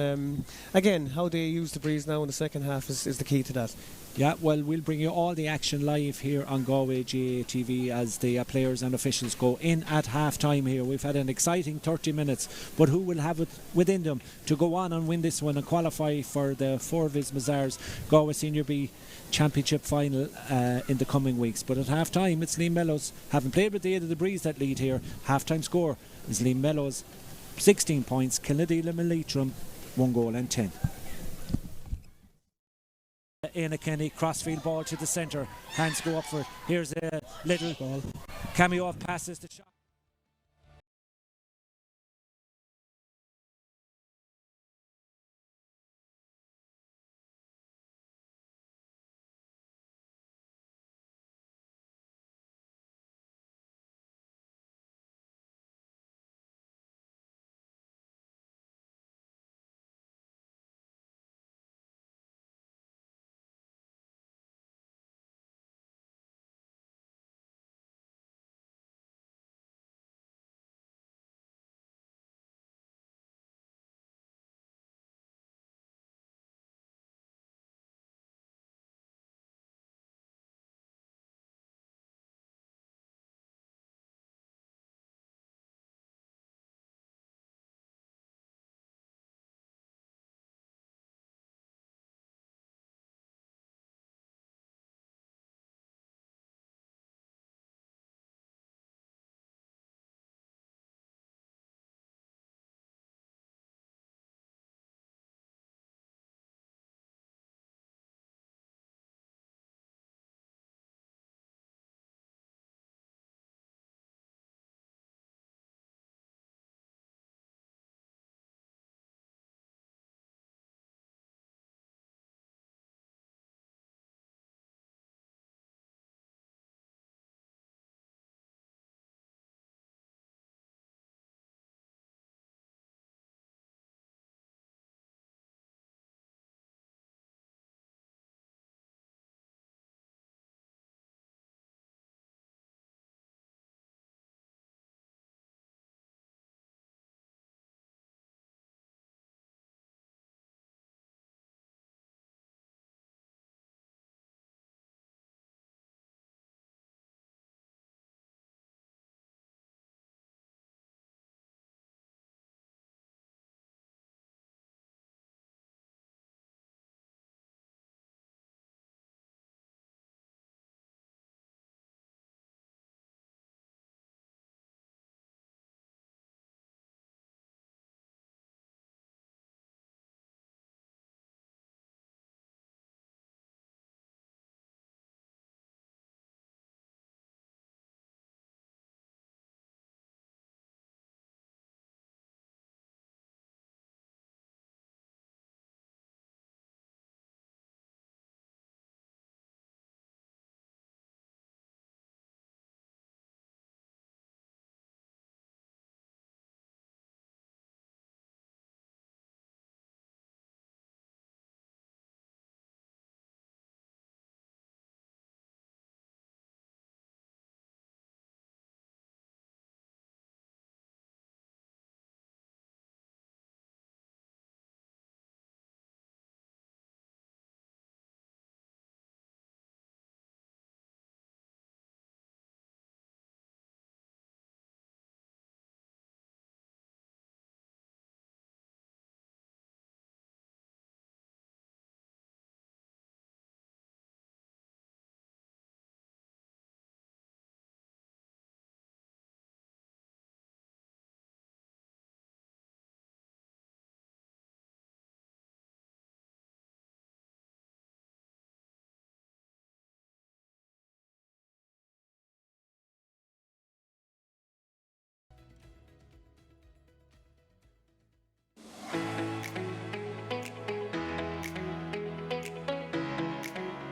again, how they use the breeze now in the second half is the key to that. Yeah, well, we'll bring you all the action live here on Galway GAA TV as the players and officials go in at half time here. We've had an exciting 30 minutes, but who will have it within them to go on and win this one and qualify for the Forvis Mazars Galway Senior B Championship final in the coming weeks? But at half time, it's Liam Mellows, having played with the aid of the breeze, that lead here. Half time score is Liam Mellows 16 points, Kilnadeema Leitrim 1 goal and 10. Éanna Kenny, crossfield ball to the centre, hands go up for it. Here's a little ball, cameo off passes the shot.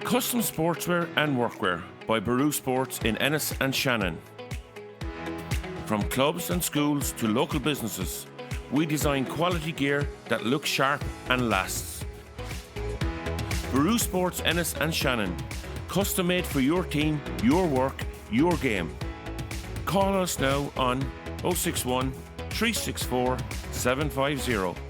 Custom sportswear and workwear by Baru Sports in Ennis and Shannon. From clubs and schools to local businesses, we design quality gear that looks sharp and lasts. Baru Sports Ennis and Shannon, custom made for your team, your work, your game. Call us now on 061 364 750.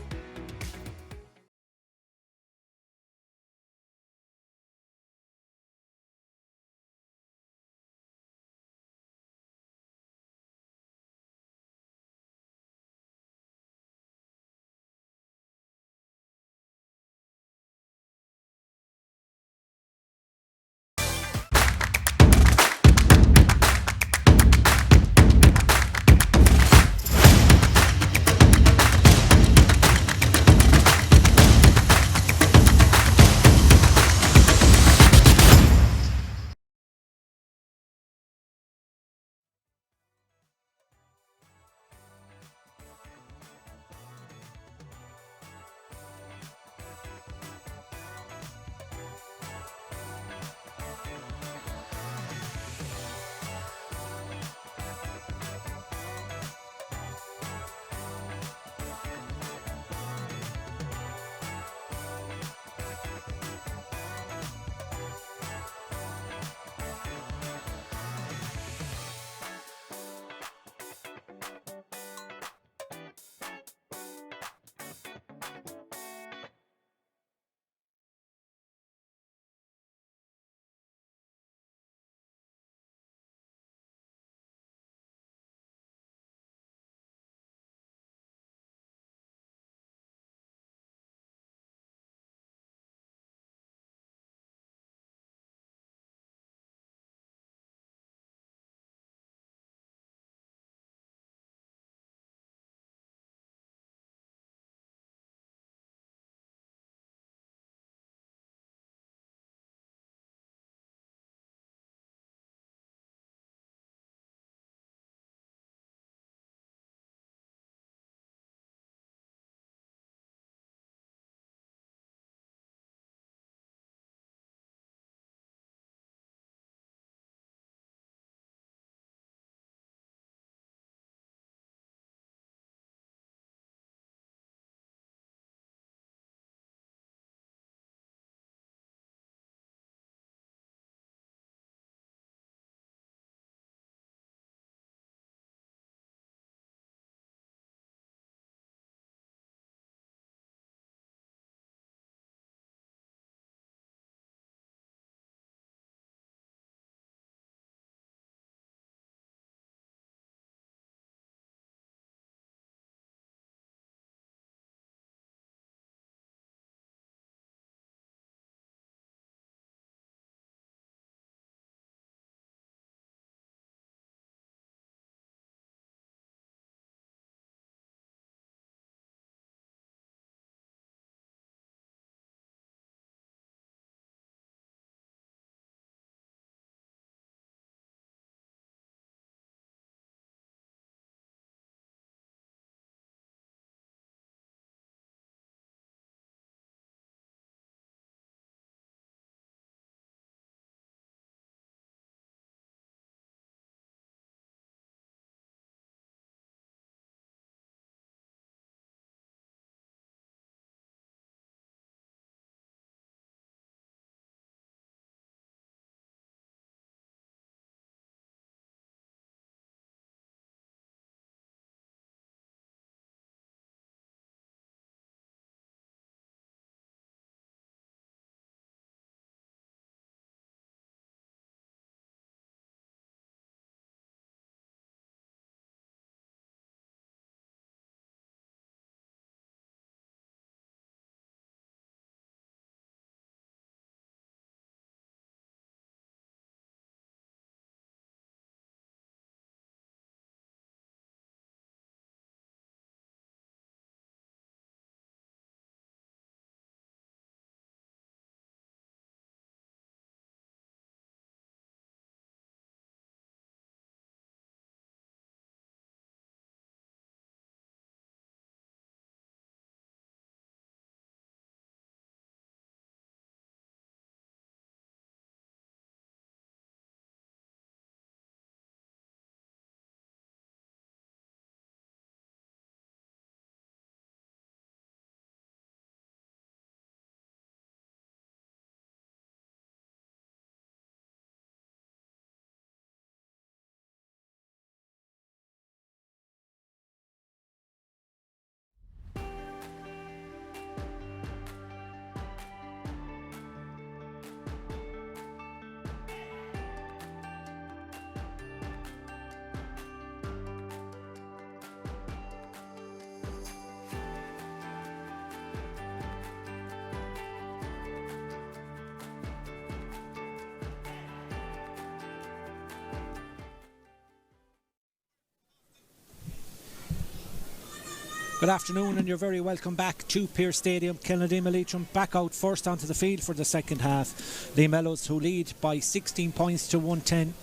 Good afternoon and you're very welcome back to Pearse Stadium. Kilnadeema Leitrim back out first onto the field for the second half. The Mellows, who lead by 16 points to 110,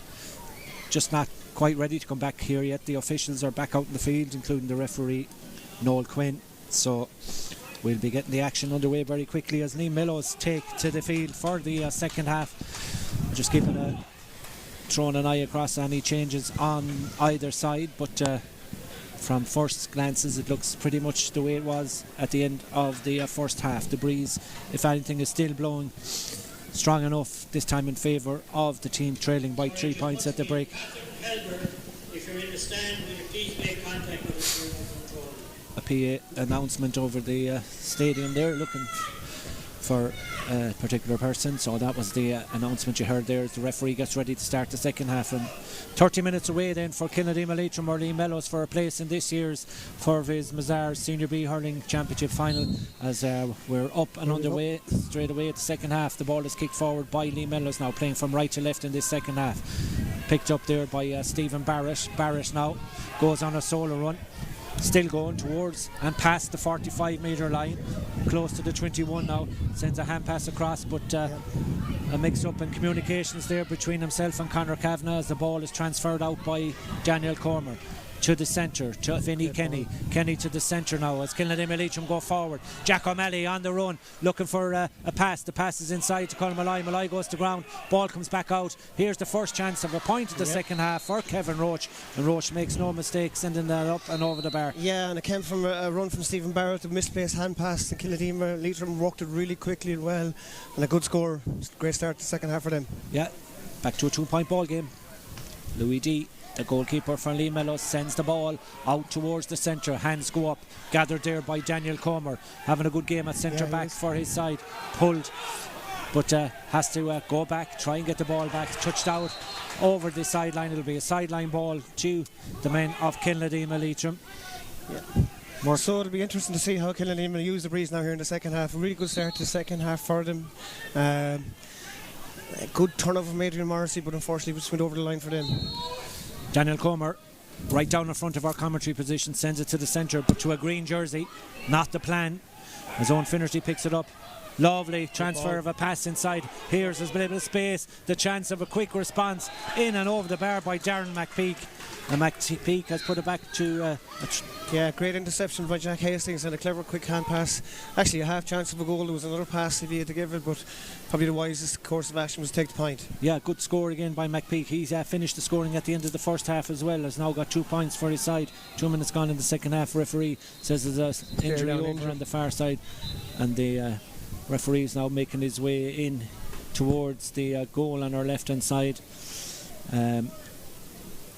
just not quite ready to come back here yet. The officials are back out in the field, including the referee Noel Quinn, so we'll be getting the action underway very quickly as the Mellows take to the field for the second half. Just throwing an eye across any changes on either side, but from first glances it looks pretty much the way it was at the end of the first half. The breeze, if anything, is still blowing strong enough this time in favour of the team trailing by 3 points at the break. If you're in the stand, will you please make contact with us? A PA announcement over the stadium there, looking for a particular person, so that was the announcement you heard there as the referee gets ready to start the second half. And 30 minutes away then for Kilnadeema Leitrim or Mellows for a place in this year's Forvis Mazars Senior B Hurling Championship final, as we're up and underway straight away at the second half. The ball is kicked forward by Mellows now, playing from right to left in this second half, picked up there by Stephen Barrett. Barrett now goes on a solo run, still going towards and past the 45 metre line, close to the 21 now, sends a hand pass across, but a mix up in communications there between himself and Conor Kavanagh as the ball is transferred out by Daniel Cormer to the centre, to Vinnie Kenny. Kenny to the centre now as Kilnadeema Leitrim go forward. Jack O'Malley on the run, looking for a pass. The pass is inside to Colin Malloy. Malloy goes to ground, ball comes back out. Here's the first chance of a point of the second half for Kevin Roach, and Roach makes no mistake sending that up and over the bar. Yeah, and it came from a run from Stephen Barrett, a misplaced hand pass to Kilnadeema. Leitrim worked it really quickly and well, and a good score. Great start to the second half for them. Yeah, back to a 2-point ball game. Louis D, the goalkeeper for Mellows, sends the ball out towards the centre. Hands go up, gathered there by Daniel Comer, having a good game at centre back for his side. Pulled, but has to go back, try and get the ball back. Touched out over the sideline. It'll be a sideline ball to the men of Kilnadeema Leitrim. Yeah. So it'll be interesting to see how Kilnadeema use the breeze now here in the second half. A really good start to the second half for them. A good turnover from Adrian Morrissey, but unfortunately we just went over the line for them. Daniel Comer, right down in front of our commentary position, sends it to the centre, but to a green jersey. Not the plan. His own Finnerty picks it up. Lovely transfer of a pass inside. Here's a bit of space, the chance of a quick response in and over the bar by Darren McPeak. And McPeak has put it back to great interception by Jack Hastings and a clever quick hand pass. Actually a half chance of a goal. There was another pass if he had to give it, but probably the wisest course of action was to take the point. Yeah, good score again by McPeak. He's finished the scoring at the end of the first half as well. Has now got 2 points for his side. 2 minutes gone in the second half. Referee says there's an injury over on the far side, and the referee is now making his way in towards the goal on our left hand side.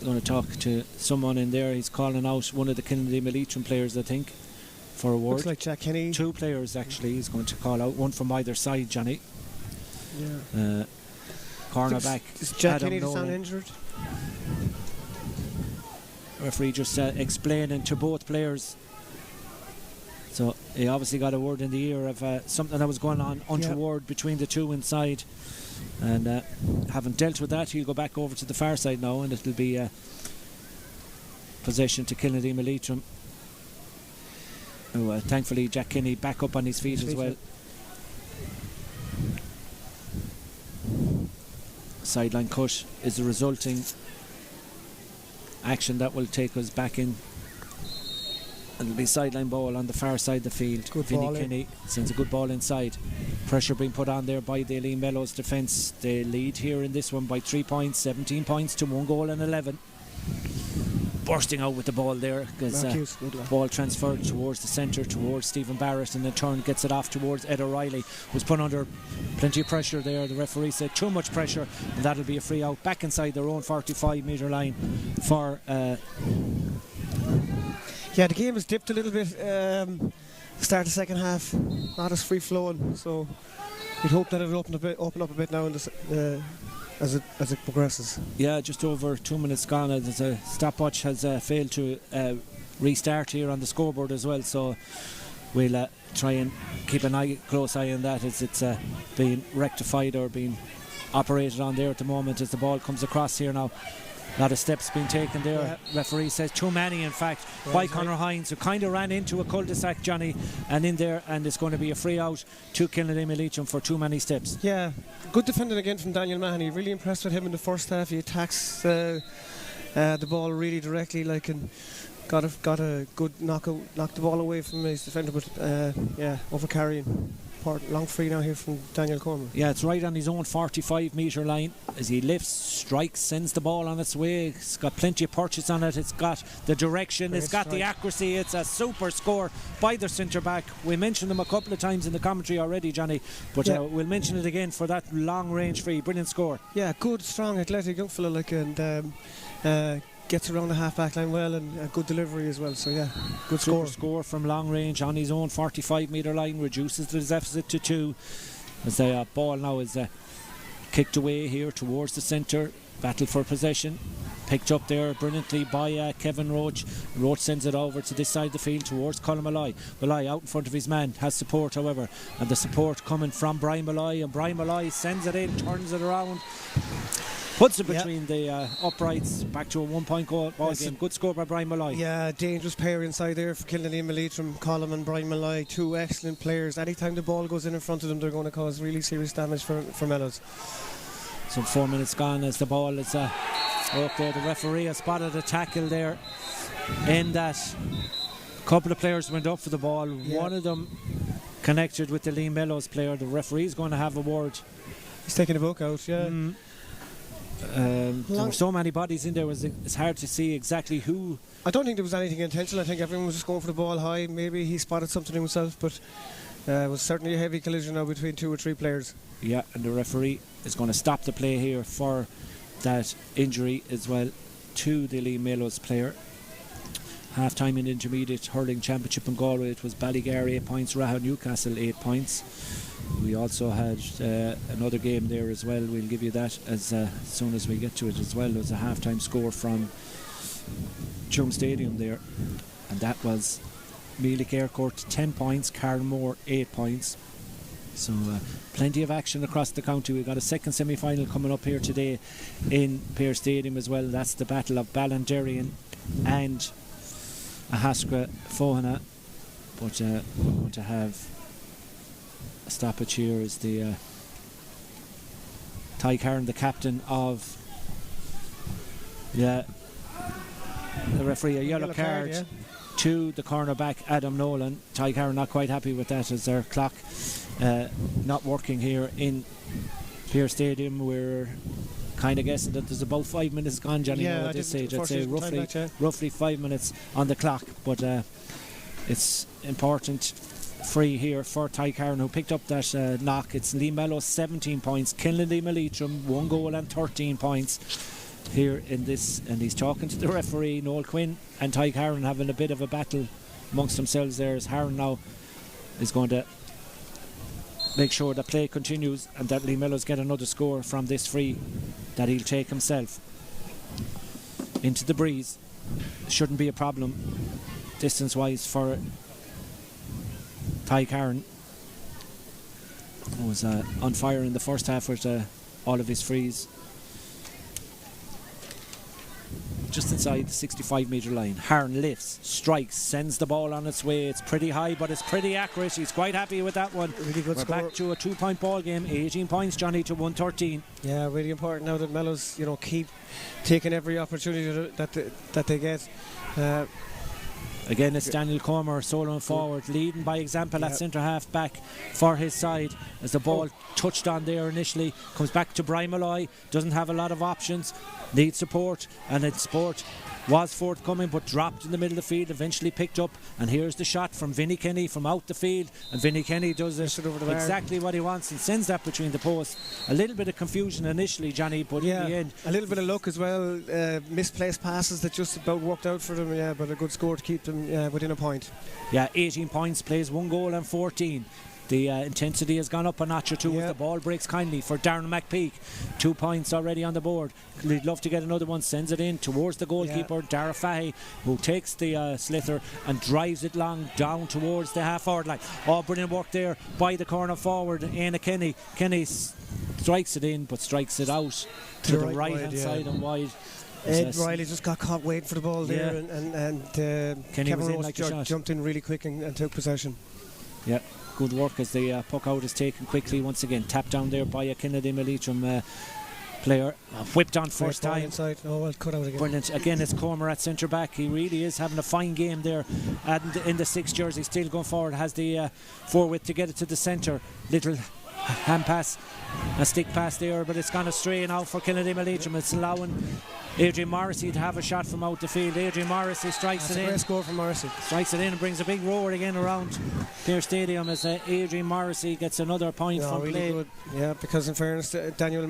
Going to talk to someone in there. He's calling out one of the Kilnadeema Leitrim players, I think, for a word. Looks like Jack Kenny. 2 players actually he's going to call out, one from either side, Johnny. Yeah. Cornerback Is Jack Adam Kenny Nolan. sound injured? Referee just explaining to both players. So he obviously got a word in the ear of something that was going on untoward between the two inside. And having dealt with that, he'll go back over to the far side now, and it'll be possession to Kilnadeema Leitrim. Thankfully Jack Kinney back up on his feet as well. Sideline cut is the resulting action that will take us back in. It'll be sideline ball on the far side of the field. Vinnie Kenny sends a good ball inside. Pressure being put on there by the Mellows defence. They lead here in this one by 3 points, 17 points to 1 goal and 11. Bursting out with the ball there, because ball transferred towards the centre, towards Stephen Barrett, and in turn gets it off towards Ed O'Reilly, who's put under plenty of pressure there. The referee said too much pressure, and that'll be a free out back inside their own 45 metre line for yeah, the game has dipped a little bit. Start the second half, not as free flowing, so we'd hope that it'll open up a bit now in this, as it progresses. Yeah, just over 2 minutes gone. There's a stopwatch has failed to restart here on the scoreboard as well, so we'll try and keep an close eye on that as it's being rectified or being operated on there at the moment as the ball comes across here now. A lot of steps being taken there. Referee says too many, in fact, by Conor Hines, who kind of ran into a cul-de-sac, Johnny, and in there, and it's going to be a free out to Kilnadeema Leitrim for too many steps. Yeah, good defending again from Daniel Mahoney. Really impressed with him in the first half. He attacks the ball really directly, and got a good knockout, knocked the ball away from his defender, but over carrying. Long free now here from Daniel Corman. Yeah, it's right on his own 45-metre line as he lifts, strikes, sends the ball on its way. It's got plenty of purchase on it. It's got the direction, it's got the accuracy. It's a super score by the centre back. We mentioned them a couple of times in the commentary already, Johnny, but we'll mention it again for that long range free. Brilliant score. Yeah, good, strong, athletic young fella, and gets around the half-back line well, and a good delivery as well. So good score from long range on his own 45-metre line, reduces the deficit to 2 as the ball now is kicked away here towards the centre. Battle for possession, picked up there brilliantly by Kevin Roach. Roach sends it over to this side of the field towards Colin Malloy. Malloy out in front of his man, has support however, and the support coming from Brian Malloy, and Brian Malloy sends it in, turns it around, puts it between the uprights, back to a 1-point ball game. Good score by Brian Malloy. Yeah, dangerous pair inside there for Kilnadeema Leitrim. Colin and Brian Malloy, two excellent players. Anytime the ball goes in front of them, they're going to cause really serious damage for Mellows. Some 4 minutes gone as the ball is up there. The referee has spotted a tackle there in that a couple of players went up for the ball. One of them connected with the Lee Mellows player. The referee's going to have a word. He's taking a book out, there were so many bodies in there, it's hard to see exactly who. I don't think there was anything intentional. I think everyone was just going for the ball high. Maybe he spotted something himself, but it was certainly a heavy collision now between 2 or 3 players. Yeah, and the referee is going to stop the play here for that injury as well to the Lee Mellows player. Half time in Intermediate Hurling Championship in Galway, it was Ballygary 8 points, Raha Newcastle 8 points. We also had another game there as well. We'll give you that as soon as we get to it as well. There was a half-time score from Chum Stadium there, and that was Meelick Aircourt 10 points, Carnmore 8 points. So plenty of action across the county. We've got a second semi-final coming up here today in Pearse Stadium as well. That's the battle of Ballinderrian and Ahaskra Fohana. But we're going to have a stoppage here as the Ty Cairn, the captain of the referee, a yellow card to the cornerback Adam Nolan. Ty Cairn not quite happy with that as their clock not working here in Pearse Stadium. We're kind of guessing that there's about 5 minutes gone, Johnny, at this stage. I'd say roughly 5 minutes on the clock, but it's important free here for Ty Cairn, who picked up that knock. It's Lee Mellows 17 points, Kilnadeema Leitrim 1 goal and 13 points here in this, and he's talking to the referee Noel Quinn, and Ty Cairn having a bit of a battle amongst themselves there as Haran now is going to make sure that play continues and that Lee Mellows get another score from this free that he'll take himself into the breeze. Shouldn't be a problem distance wise for Ty Cairn, who was on fire in the first half with all of his frees. Just inside the 65-metre line, Harn lifts, strikes, sends the ball on its way. It's pretty high, but it's pretty accurate. He's quite happy with that one. Really good We're score. Back to a 2-point ball game, 18 points, Johnny, to 113. Yeah, really important now that Mellows, keep taking every opportunity that they get. Again, it's Daniel Comer soloing forward, leading by example at centre half back for his side as the ball touched on there initially. Comes back to Brian Malloy, doesn't have a lot of options, needs support, and its support was forthcoming but dropped in the middle of the field, eventually picked up, and here's the shot from Vinnie Kenny from out the field, and Vinnie Kenny does it exactly what he wants and sends that between the posts. A little bit of confusion initially, Johnny, but in the end a little bit of luck as well, misplaced passes that just about worked out for them, but a good score to keep them within a point. 18 points, plays 1 goal and 14. The intensity has gone up a notch or two as the ball breaks kindly for Darren McPeak. 2 points already on the board. He'd love to get another one, sends it in towards the goalkeeper, Dara Fahy, who takes the slither and drives it long down towards the half-forward line. Brilliant work there by the corner forward, Aina Kenny. Kenny strikes it in, but strikes it out to the right-hand side and wide. Ed Riley just got caught waiting for the ball there, and Kevin Rose jumped in really quick and took possession. Yeah, good work as the puck out is taken quickly once again. Tapped down there by a Kilnadeema Leitrim player. Whipped on first time. Inside. Oh, well, cut out again. Brilliant. Again, it's Cormer at centre back. He really is having a fine game there. And in the 6 jersey, still going forward. Has the forward to get it to the centre. Little hand pass, a stick pass there, but it's gone astray now for Kilnadeema Leitrim. It's allowing Adrian Morrissey to have a shot from out the field. Adrian Morrissey strikes it in. That's a great score from Morrissey. Strikes it in and brings a big roar again around Pearse Stadium as Adrian Morrissey gets another point from really play. Good. Yeah, because in fairness to Daniel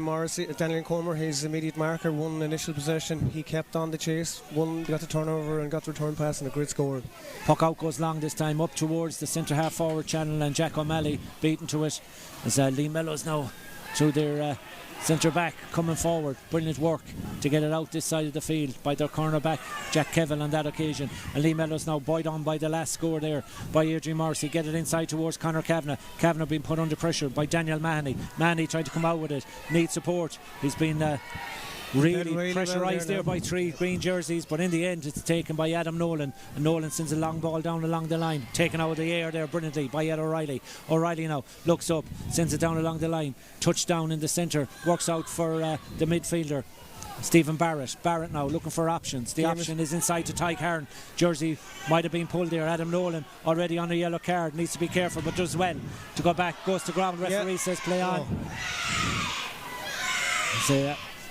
Cormer, his immediate marker, won initial possession. He kept on the chase, got the turnover and got the return pass and a great score. Puck out goes long this time up towards the centre half forward channel, and Jack O'Malley beaten to it as Lee Mellows now through their centre back coming forward. Brilliant work to get it out this side of the field by their corner back Jack Kevill on that occasion, and Lee Mellows now buoyed on by the last score there by Adrian Morrissey. Get it inside towards Conor Kavanagh being put under pressure by Daniel Mahoney tried to come out with it, needs support. He's been really pressurised there by 3 green jerseys, but in the end it's taken by Adam Nolan, and Nolan sends a long ball down along the line, taken out of the air there brilliantly by Ed O'Reilly. O'Reilly now looks up, sends it down along the line, touchdown in the centre, works out for the midfielder Stephen Barrett now looking for options. The option is inside to Ty Cairn. Jersey might have been pulled there. Adam Nolan already on a yellow card, needs to be careful but does well to go back, goes to ground. Referee says play on.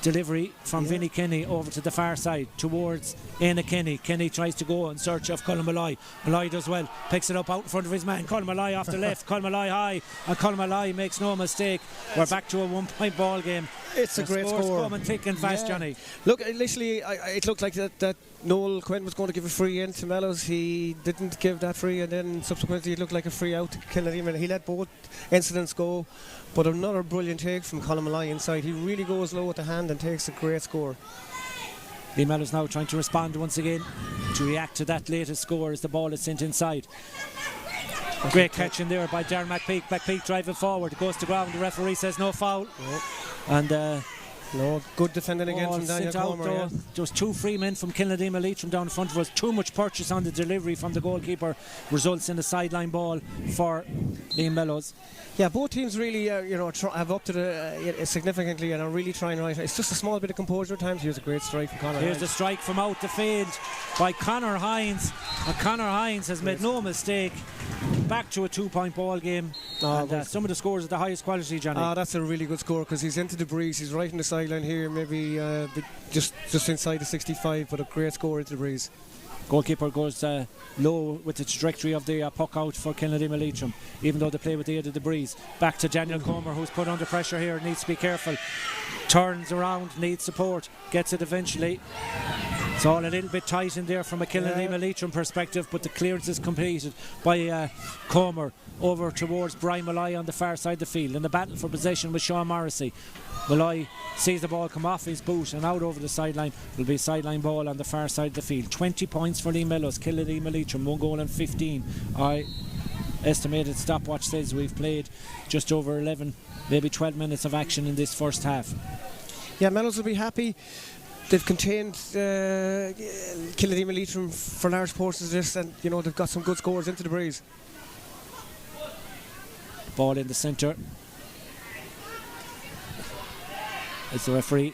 Delivery from Vinnie Kenny over to the far side towards Éanna Kenny. Kenny tries to go in search of Colin Malloy. Malloy does well, picks it up out in front of his man. Colin Malloy off the left, Colin Malloy high, and Colin Malloy makes no mistake. We're back to a 1-point ball game. It's a great score. Coming thick and fast, Johnny. Look, initially it looked like that Noel Quinn was going to give a free in to Mellows. He didn't give that free, and then subsequently it looked like a free out to Kilnadeema. He let both incidents go, but another brilliant take from Colin Malloy inside. He really goes low with the hand and takes a great score. Lee Mellows now trying to respond once again to react to that latest score as the ball is sent inside. Great catch in there by Darren McPeak. McPeak driving forward, goes to ground. The referee says no foul. And good defending again from Daniel Cormer. There was 2 free men from Kilnadeema Leitrim down in front of us. Too much purchase on the delivery from the goalkeeper results in a sideline ball for Liam Mellows. Yeah, both teams really have upped it significantly and are really trying right. It's just a small bit of composure at times. Here's a great strike from Conor. Here's the strike from out the field by Conor Hines, and Conor Hines has made no mistake. Back to a 2-point ball game. Some of the scores are the highest quality, Johnny. That's a really good score because he's into the breeze. He's right in the sideline here, maybe just inside the 65, but a great score into the breeze. Goalkeeper goes low with the trajectory of the puck out for Kilnadeema Leitrim, even though they play with the aid of the breeze. Back to Daniel Comer, who's put under pressure here, needs to be careful. Turns around, needs support, gets it eventually. It's all a little bit tight in there from a Kilnadeema Leitrim perspective, but the clearance is completed by Comer over towards Brian Malloy on the far side of the field. In the battle for possession with Sean Morrissey, Malloy sees the ball come off his boot and out over the sideline. Will be a sideline ball on the far side of the field. 20 points for Lee Mellows. Kilnadeema Leitrim 1 goal and 15. I estimated stopwatch says we've played just over 11, maybe 12 minutes of action in this first half. Yeah, Mellows will be happy. They've contained Kilnadeema Leitrim for large portions of this, and they've got some good scores into the breeze. Ball in the centre. As the referee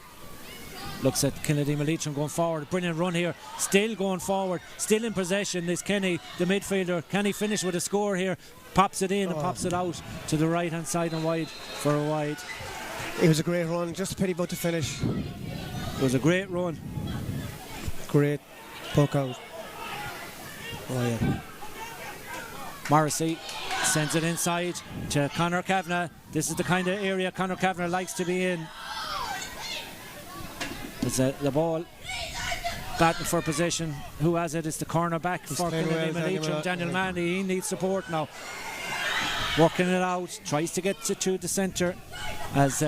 looks at Kilnadeema Leitrim going forward. Brilliant run here. Still going forward. Still in possession is Kenny, the midfielder. Can he finish with a score here? Pops it in and pops it out to the right hand side and wide for a wide. It was a great run. Just a pity about the finish. It was a great run. Great poke out. Morrissey sends it inside to Conor Kavanagh. This is the kind of area Conor Kavanagh likes to be in. It's the ball batting for possession. Who has it? It's the cornerback for Kilnadeema Leitrim. Daniel Manny. He needs support now. Working it out. Tries to get it to the centre as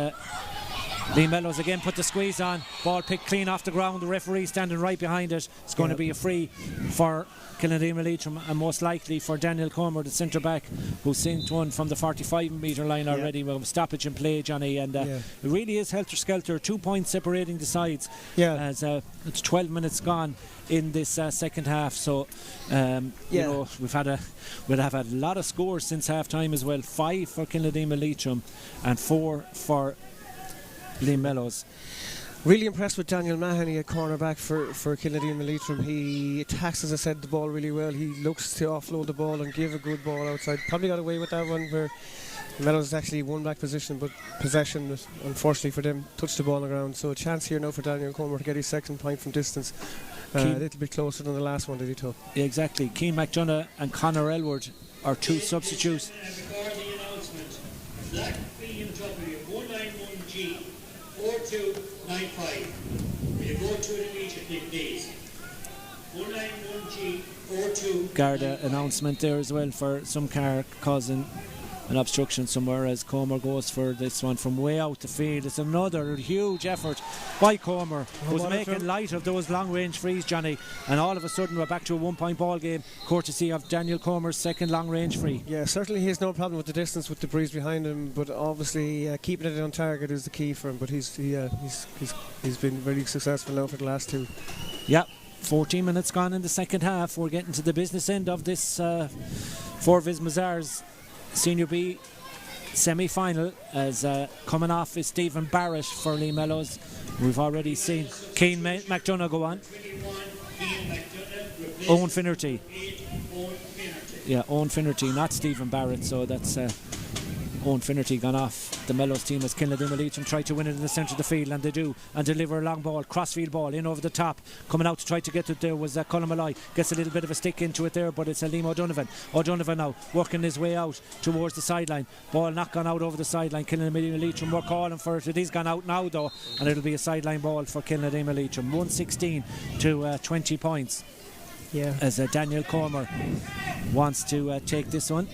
Lee Mellows again put the squeeze on. Ball picked clean off the ground. The referee standing right behind it. It's going to be a free for Kilnadeema Leitrim, and most likely for Daniel Comer, the centre back, who sent one from the 45 metre line already. Well, stoppage in play, Johnny, and it really is helter skelter. 2 points separating the sides. As it's 12 minutes gone in this second half. So you know, we'll have had a lot of scores since half time as well. 5 for Kilnadeema Leitrim and 4 for Lee Mellows. Really impressed with Daniel Mahoney at cornerback for Kilnadeema Leitrim. He attacks, as I said, the ball really well. He looks to offload the ball and give a good ball outside. Probably got away with that one where Mellows actually won back possession, unfortunately for them, touched the ball on the ground. So a chance here now for Daniel Comer to get his second point from distance. A little bit closer than the last one that he took. Yeah, exactly. Keane McDonough and Conor Elwood are 2 substitutes. Before the announcement, Black BMW 191G 4295. Will you go to it immediately, please? 191G 4295. Garda announcement there as well for some car causing an obstruction somewhere as Comer goes for this one from way out the field. It's another huge effort by Comer, who's making light of those long range frees, Johnny, and all of a sudden we're back to a 1 point ball game courtesy of Daniel Comer's second long range free. Yeah, certainly he has no problem with the distance with the breeze behind him, but obviously keeping it on target is the key for him. But he's been very successful now for the last 2. Yeah, 14 minutes gone in the second half. We're getting to the business end of this Forvis Mazars Senior B semi-final, as coming off is Stephen Barrett for Lee Mellows. We've already seen Keane McDonough go on. Owen Finnerty. Yeah, Owen Finnerty, not Stephen Barrett, so that's Owen Finnerty gone off the Mellows team as Kilnadeema Leitrim try to win it in the centre of the field, and they do, and deliver a long ball, crossfield ball in over the top. Coming out to try to get it there was Colin Malloy. Gets a little bit of a stick into it there, but it's Liam O'Donovan. O'Donovan now working his way out towards the sideline. Ball not gone out over the sideline. Kilnadeema Leitrim were calling for it. It is gone out now though, and it'll be a sideline ball for Kilnadeema Leitrim. 116 to 20 points. Yeah. As Daniel Comer wants to take this one.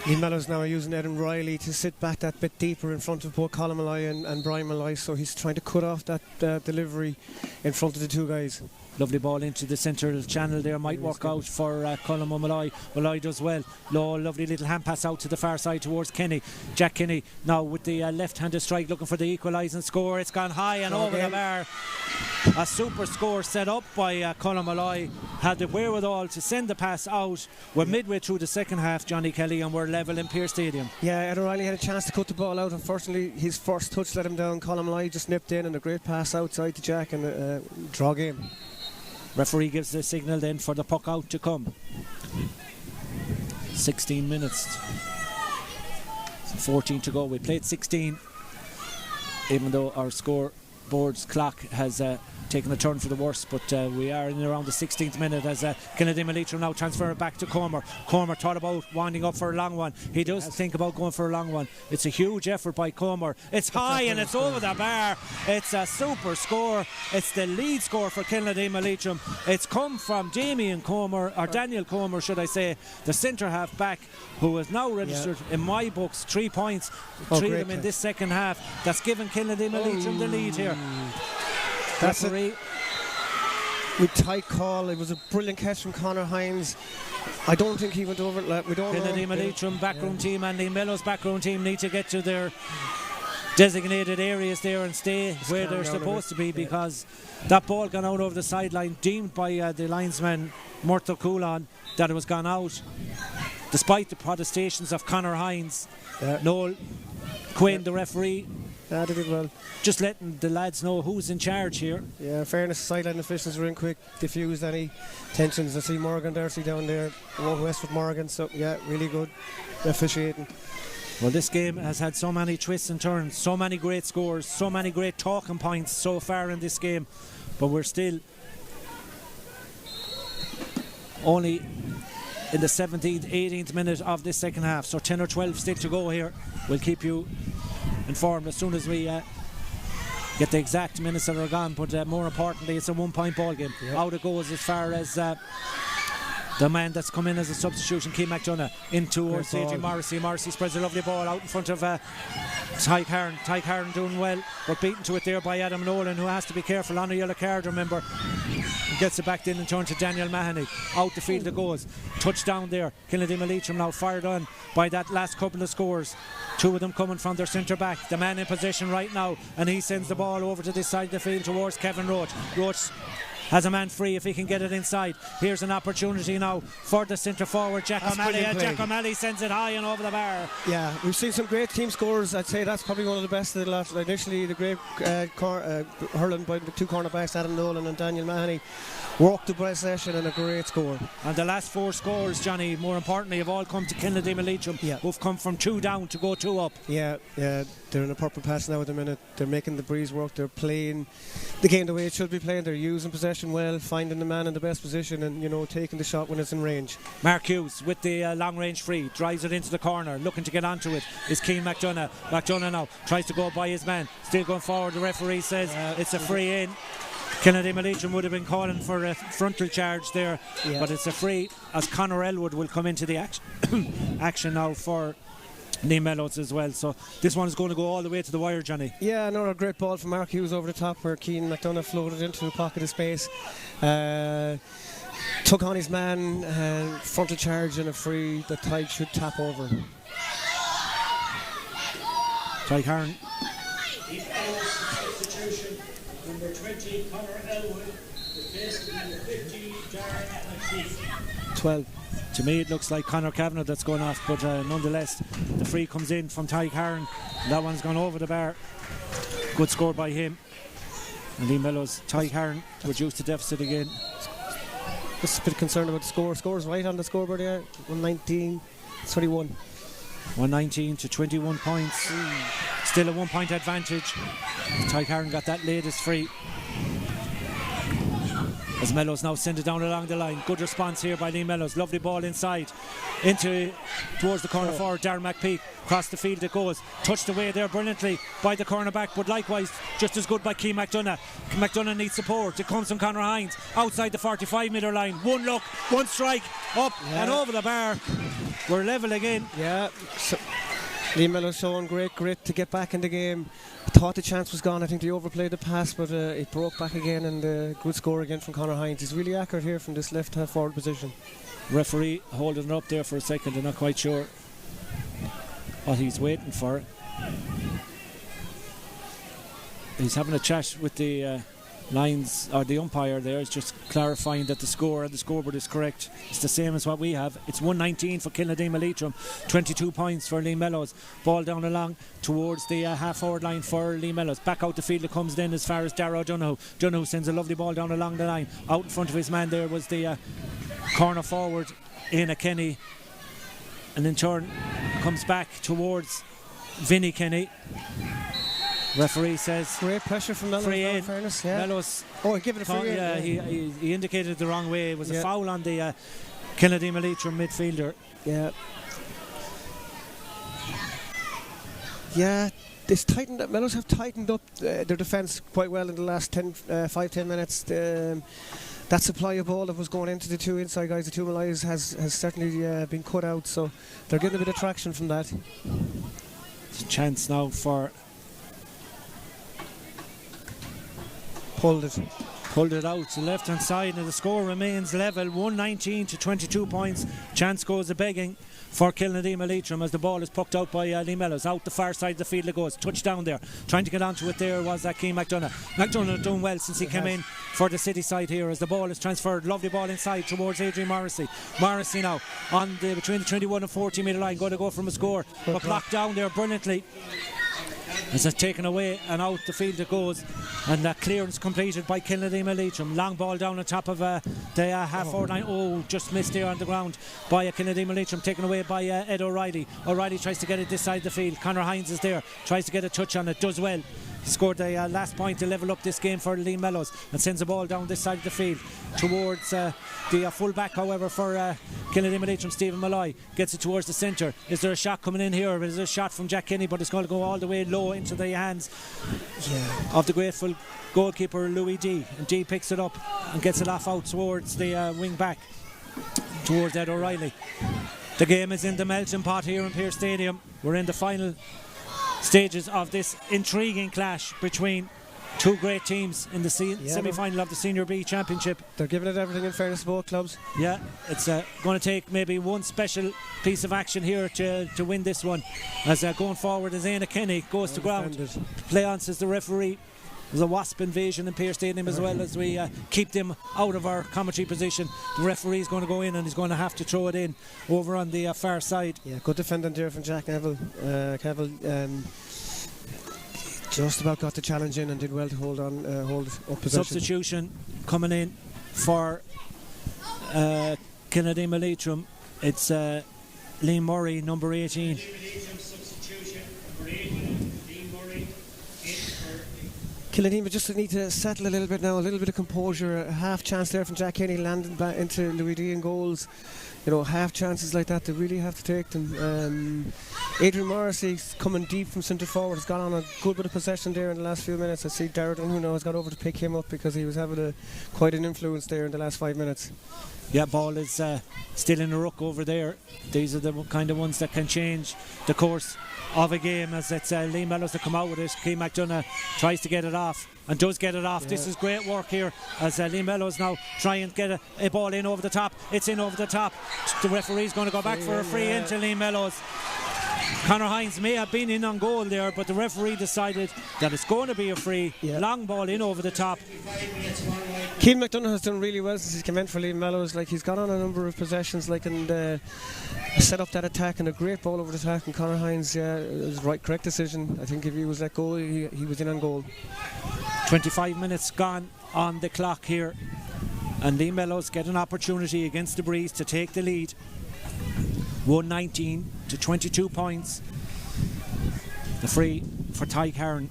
Lee Mellows now are using Edan Riley to sit back that bit deeper in front of both Colin Malloy and Brian Malloy, so he's trying to cut off that delivery in front of the 2 guys. Lovely ball into the central channel there, might work out for Colin Malloy. Malloy does well. Lovely little hand pass out to the far side towards Kenny. Jack Kenny now with the left-handed strike, looking for the equalising score. It's gone high and over the bar. A super score set up by Colin Malloy. Had the wherewithal to send the pass out. We're midway through the second half, Johnny Kelly, and we're level in Pearse Stadium. Yeah, Edan Riley had a chance to cut the ball out. Unfortunately, his first touch let him down. Colin Malloy just nipped in, and a great pass outside to Jack, and draw game. Referee gives the signal then for the puck out to come. 16 minutes. 14 to go. We played 16, even though our scoreboard's clock has taken a turn for the worse, but we are in around the 16th minute as Kilnadeema Leitrim now transfer it back to Comer. Comer thought about winding up for a long one. He does think about going for a long one. It's a huge effort by Comer. It's high and it's over the bar. It's a super score. It's the lead score for Kilnadeema Leitrim. It's come from Daniel Comer, should I say, the centre half back, who has now registered in my books 3 points, 3 of them in this second half. That's given Kilnadeema Leitrim the lead here. That's it. With tight call, it was a brilliant catch from Conor Hines. I don't think he went over it. We don't know. Kilnadeema Leitrim backroom team and the Mellows backroom team need to get to their designated areas there and stay where they're supposed to be, because that ball gone out over the sideline, deemed by the linesman Murtagh Coulon that it was gone out, despite the protestations of Conor Hines. Noel Quinn, the referee, they did well. Just letting the lads know who's in charge here. Yeah, in fairness, sideline officials were in quick, diffused any tensions. I see Morgan Darcy down there, one west with Morgan, so yeah, really good officiating. Well, this game has had so many twists and turns, so many great scores, so many great talking points so far in this game, but we're still only in the 17th, 18th minute of this second half, so 10 or 12 still to go here. We'll keep you informed as soon as we get the exact minutes that are gone, but more importantly, it's a 1 point ball game. Out it goes as far as The man that's come in as a substitution, Keane McDonough, in towards Adrian Morrissey. Morrissey spreads a lovely ball out in front of Tyke Hearn. Tyke Hearn doing well, but beaten to it there by Adam Nolan, who has to be careful on a yellow card, remember. Gets it back in and turns to Daniel Mahoney. Out the field it goes. Touchdown there. Kilnadeema Leitrim now fired on by that last couple of scores. Two of them coming from their centre back. The man in possession right now, and he sends the ball over to this side of the field towards Kevin Roach. Roach has a man free if he can get it inside. Here's an opportunity now for the centre forward, Jack O'Malley. Jack O'Malley sends it high and over the bar. Yeah, we've seen some great team scores. I'd say that's probably one of the best of the lot. Initially, the great hurling by the two cornerbacks, Adam Nolan and Daniel Mahoney, worked the possession and a great score. And the last four scores, Johnny, more importantly, have all come to Kilnadeema Leitrim, who've come from 2 down to go 2 up. Yeah, they're in a purple patch now at the minute. They're making the breeze work. They're playing the game the way it should be playing. They're using possession well, finding the man in the best position, and taking the shot when it's in range. Mark Hughes with the long range free, drives it into the corner, looking to get onto it is Keane McDonough. McDonough now tries to go by his man, still going forward. The referee says it's a free in. Kilnadeema Leitrim would have been calling for a frontal charge there, but it's a free, as Conor Elwood will come into the action now for Mellows as well. So this one is going to go all the way to the wire, Johnny. Yeah, another great ball from Mark Hughes over the top, where Keane McDonough floated into a pocket of space, took on his man, frontal charge and a free that Tyke should tap over. Tyke Hearn. Substitution, number 20, Conor Elwood, replaced number 50, Darren McPhee. 12. To me it looks like Conor Kavanagh that's going off, but nonetheless the free comes in from Tyke Hearn. That one's gone over the bar. Good score by him. And Lee Mellows, Tyke Hearn to reduce the deficit again. Just a bit concerned about the score. Score's right on the scoreboard there. 119-21. 119 to 21 points. Still a 1 point advantage. Tyke Hearn got that latest free. As Mellows now send it down along the line. Good response here by Lee Mellows. Lovely ball inside. Towards the corner forward, Darren McPeak. Across the field it goes. Touched away there brilliantly by the cornerback, but likewise just as good by Keane McDonough. McDonough needs support. It comes from Conor Hines outside the 45 metre line. One look, one strike, up and over the bar. We're level again. Yeah. So Lee Mellows showing great grit to get back in the game. I thought the chance was gone. I think they overplayed the pass, but it broke back again, and good score again from Conor Hines. He's really accurate here from this left half forward position. Referee holding it up there for a second. I'm not quite sure what he's waiting for. He's having a chat with the lines, or the umpire there is just clarifying that the score and the scoreboard is correct. It's the same as what we have. It's 119 for Kilnadeema Leitrim, 22 points for Lee Mellows. Ball down along towards the half forward line for Lee Mellows. Back out the field it comes in as far as Darragh Donoghue. Donoghue sends a lovely ball down along the line. Out in front of his man there was the corner forward Éanna Kenny, and in turn comes back towards Vinnie Kenny. Referee says great pressure from Mellows. Free in. Fairness, Mellows. Oh, he gave it a free in. He indicated it the wrong way. It was a foul on the Kilnadeema Leitrim midfielder. Yeah, it's tightened up. Mellows have tightened up their defence quite well in the last 5-10 minutes. That supply of ball that was going into the two inside guys, the two Malays, has certainly been cut out, so they're getting a bit of traction from that. It's a chance now for pulled it out to the left hand side, and the score remains level, 119 to 22 points. Chance goes a begging for Kilnadeema Leitrim as the ball is pucked out by Lee Mellows. Out the far side of the field it goes. Touchdown there. Trying to get onto it there was Keane McDonough. McDonough doing well since he came in for the City side here as the ball is transferred. Lovely ball inside towards Adrian Morrissey. Morrissey now on between the 21 and 40 metre line, going to go from a score, but blocked down there brilliantly. As it's taken away and out the field it goes, and that clearance completed by Kilnadeema Leitrim. Long ball down on top of the half forward line. Oh, just missed there on the ground by Kilnadeema Leitrim, taken away by Ed O'Reilly. O'Reilly tries to get it this side of the field. Conor Hines is there, tries to get a touch on it, does well. He scored the last point to level up this game for Lee Mellows, and sends the ball down this side of the field towards the full back, however, for Kilnadeema Leitrim, Stephen Malloy. Gets it towards the centre. Is there a shot coming in here? Is there a shot from Jack Kenny, but it's going to go all the way low into the hands of the grateful goalkeeper Louis D. And D picks it up and gets it off out towards the wing back. towards Ed O'Reilly. The game is in the melting pot here in Pearse Stadium. We're in the final stages of this intriguing clash between two great teams in the semi-final of the Senior B Championship. They're giving it everything, in fairness to both clubs. Yeah, it's going to take maybe one special piece of action here to win this one. As going forward, as Aina Kenny goes to ground. Play on, says the referee. There's a wasp invasion in Pearse Stadium as well, as we keep them out of our commentary position. The referee's going to go in and he's going to have to throw it in over on the far side. Yeah, good defending there from Jack Neville. Cavill just about got the challenge in and did well to hold up possession. Substitution coming in for Kilnadeema Leitrim. It's Liam Murray, number 18. Kilnadeema just need to settle a little bit now, a little bit of composure. A half chance there from Jack Kenny landing back into Louis Dean goals. You know, half chances like that, they really have to take them. Adrian Morrissey's coming deep from centre forward, has got on a good bit of possession there in the last few minutes. I see Darren who now has got over to pick him up because he was having quite an influence there in the last 5 minutes. Yeah, ball is still in the ruck over there. These are the kind of ones that can change the course of a game, as it's Lee Mellows to come out with it. Keane McDonough tries to get it off and does get it off. Yeah. This is great work here as Lee Mellows now trying to get a ball in over the top. It's in over the top. The referee's going to go back for a free into Lee Mellows. Conor Hines may have been in on goal there, but the referee decided that it's going to be a free. Long ball in over the top. Keane McDonough has done really well since he's come in for Liam Mellows. Like, he's got on a number of possessions, like, and set up that attack, and a great ball over the attack. And Conor Hines, it was the right, correct decision. I think if he was let go, he was in on goal. 25 minutes gone on the clock here, and Liam Mellows get an opportunity against the breeze to take the lead. 119 to 22 points. The free for Ty Cairn.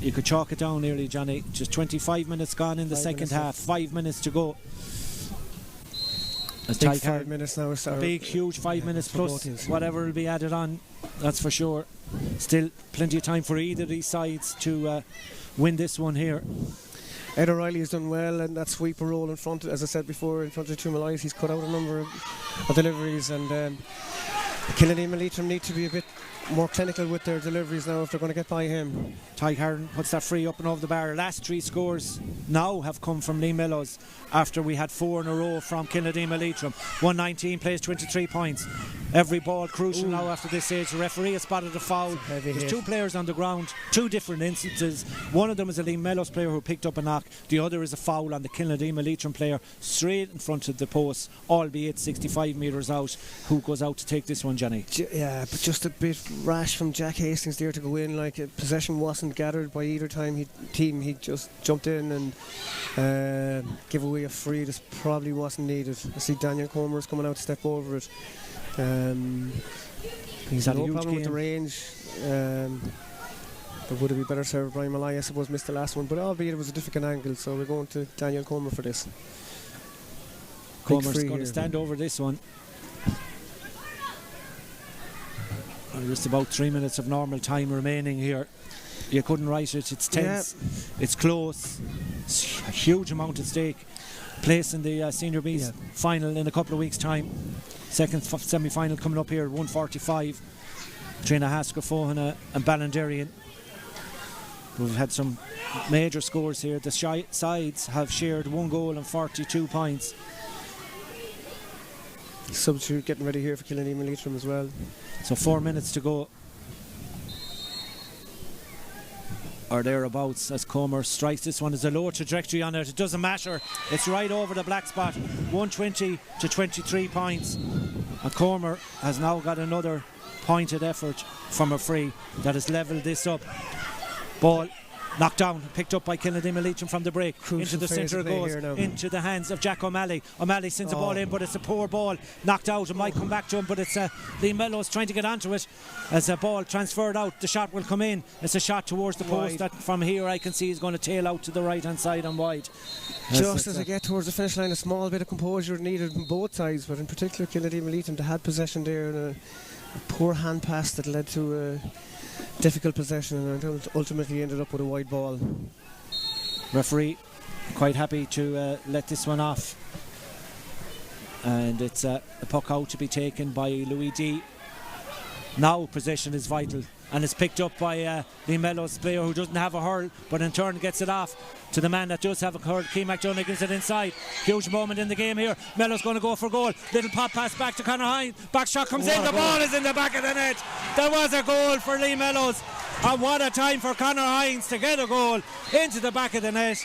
You could chalk it down nearly, Johnny. Just 25 minutes gone in the second half. 5 minutes to go. As Ty 5 minutes now. Big, huge 5 minutes plus whatever will be added on. That's for sure. Still plenty of time for either of these sides to win this one here. Ed O'Reilly has done well in that sweeper role in front, as I said before, in front of two Malays. He's cut out a number of deliveries, and Kilnadeema Leitrim need to be a bit more clinical with their deliveries now if they're going to get by him. Ty Cairn puts that free up and over the bar. Last three scores now have come from Lee Mellows after we had 4 in a row from Kilnadeema Leitrim. 119 plays 23 points. Every ball crucial now after this stage. The referee has spotted a foul. There's 2 players on the ground, 2 different instances. One of them is a Lee Mellows player who picked up a knock. The other is a foul on the Kilnadeema Leitrim player straight in front of the post, albeit 65 metres out. Who goes out to take this one, Johnny? Yeah, but just a bit rash from Jack Hastings there to go in. Like, possession wasn't gathered by either team. He just jumped in and give away a free that probably wasn't needed. I see Daniel Comer's coming out to step over it. He's had no problem with the range. But would it be better served? Brian Malay, I suppose, missed the last one, but albeit it was a difficult angle, so we're going to Daniel Comer for this. Comer's going to stand over this one. Just about 3 minutes of normal time remaining here. You couldn't write it. It's tense. It's close. It's a huge amount at stake. Place in the Senior B's final in a couple of weeks' time. Second semi-final coming up here at 1:45. Trina Haskell, Fohana and Ballandarian. We've had some major scores here. The sides have shared 1 goal and 42 points. Substitute getting ready here for Kilnadeema Leitrim as well. So 4 minutes to go, or thereabouts, as Comer strikes. This one is a low trajectory on it. It doesn't matter. It's right over the black spot. 120 to 23 points. And Comer has now got another pointed effort from a free that has levelled this up. Ball knocked down, picked up by Kilnadeema Leitrim from the break. Crucial into the centre it goes, into the hands of Jack O'Malley. O'Malley sends a ball in, but it's a poor ball, knocked out. It might come back to him, but it's Liam Mellows trying to get onto it. As a ball transferred out, the shot will come in. It's a shot towards the post that from here I can see is going to tail out to the right hand side and wide. Just as I get towards the finish line, a small bit of composure needed on both sides, but in particular Kilnadeema Leitrim, they had possession there, and a poor hand pass that led to difficult possession, and ultimately ended up with a wide ball. Referee quite happy to let this one off. and it's a puck out to be taken by Louis D. Now possession is vital, and it's picked up by the Mellows player who doesn't have a hurl, but in turn gets it off to the man that does have a hurl. Keane McDonough gets it inside. Huge moment in the game here. Mellows going to go for goal. Little pop pass back to Conor Hines. Back shot comes in. The ball is in the back of the net. There was a goal for Lee Mellows, and what a time for Conor Hines to get a goal into the back of the net.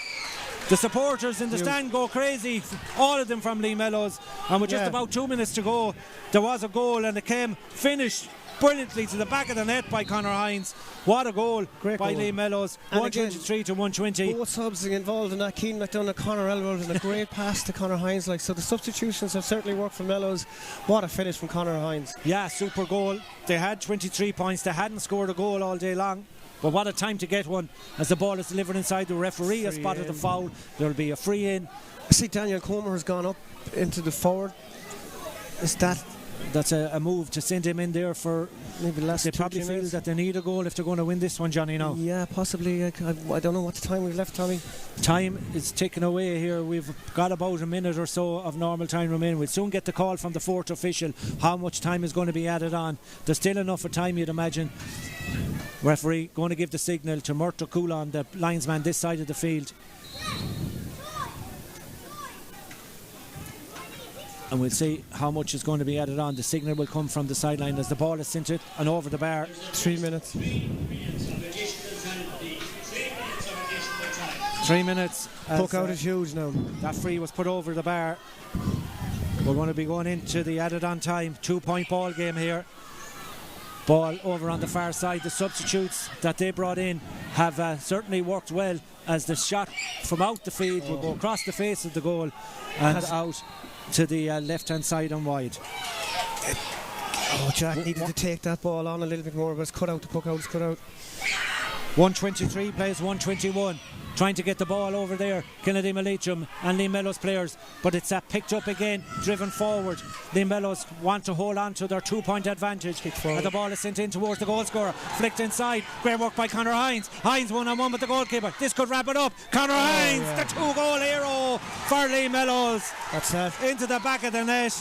The supporters in the stand go crazy, all of them from Lee Mellows, and with just about 2 minutes to go, there was a goal, and it came finished brilliantly to the back of the net by Conor Hines. What a goal. Great by goal. Lee Mellows. 123 to 120. Both subs involved in that. Keane McDonough, Conor Elwood, and a great pass to Conor Hines. So the substitutions have certainly worked for Mellows. What a finish from Conor Hines. Yeah, super goal. They had 23 points. They hadn't scored a goal all day long. But what a time to get one as the ball is delivered inside. The referee has spotted the foul. There will be a free in. I see Daniel Comer has gone up into the forward. That's a move to send him in there for maybe the last. They probably feel that they need a goal if they're going to win this one, Johnny. Now, yeah, possibly. I don't know what time we've left, Tommy. Time is ticking away here. We've got about a minute or so of normal time remaining. We'll soon get the call from the fourth official how much time is going to be added on. There's still enough of time, you'd imagine. Referee going to give the signal to Murtagh Coulon, the linesman this side of the field. And we'll see how much is going to be added on. The signal will come from the sideline as the ball is sent it and over the bar. 3 minutes. 3 minutes. Puck out is huge now. That free was put over the bar. We're going to be going into the added on time. 2-point ball game here. Ball over on the far side. The substitutes that they brought in have certainly worked well, as the shot from out the field will go across the face of the goal and out to the left hand side and wide. Jack needed to take that ball on a little bit more, but it's cut out. The puck out is cut out. 123 plays 121, trying to get the ball over there. Kilnadeema Leitrim and Lee Mellows players, but it's picked up again, driven forward. Lee Mellows want to hold on to their 2-point advantage, and the ball is sent in towards the goal scorer, flicked inside. Great work by Conor Hines. Hines 1-on-1 with the goalkeeper. This could wrap it up. Conor Hines, the 2-goal hero for Lee Mellows. That's it. Into the back of the net.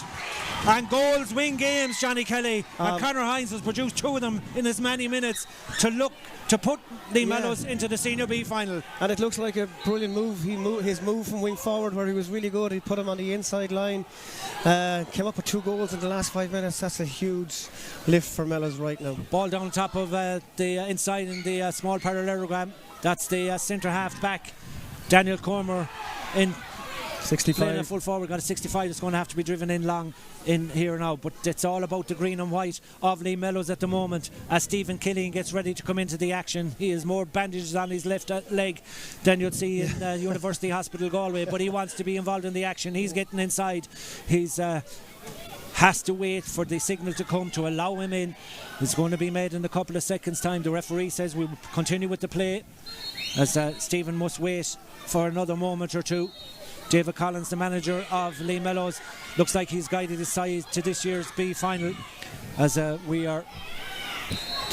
And goals win games, Johnny Kelly. And Conor Hines has produced 2 of them in as many minutes to put Lee Mellows into the Senior B final. And it looks like a brilliant move. His move from wing forward, where he was really good. He put him on the inside line. Came up with 2 goals in the last 5 minutes. That's a huge lift for Mellows right now. Ball down top of the inside in the small parallelogram. That's the centre half back, Daniel Comer, in 65. Playing a full forward, got a 65. It's going to have to be driven in long in here now, but it's all about the green and white of Lee Mellows at the moment as Stephen Killian gets ready to come into the action. He has more bandages on his left leg than you'd see in University Hospital Galway, but he wants to be involved in the action. He's getting inside. He's has to wait for the signal to come to allow him in. It's going to be made in a couple of seconds time. The referee says we will continue with the play as Stephen must wait for another moment or two. David Collins, the manager of Lee Mellows, looks like he's guided his side to this year's B final as we are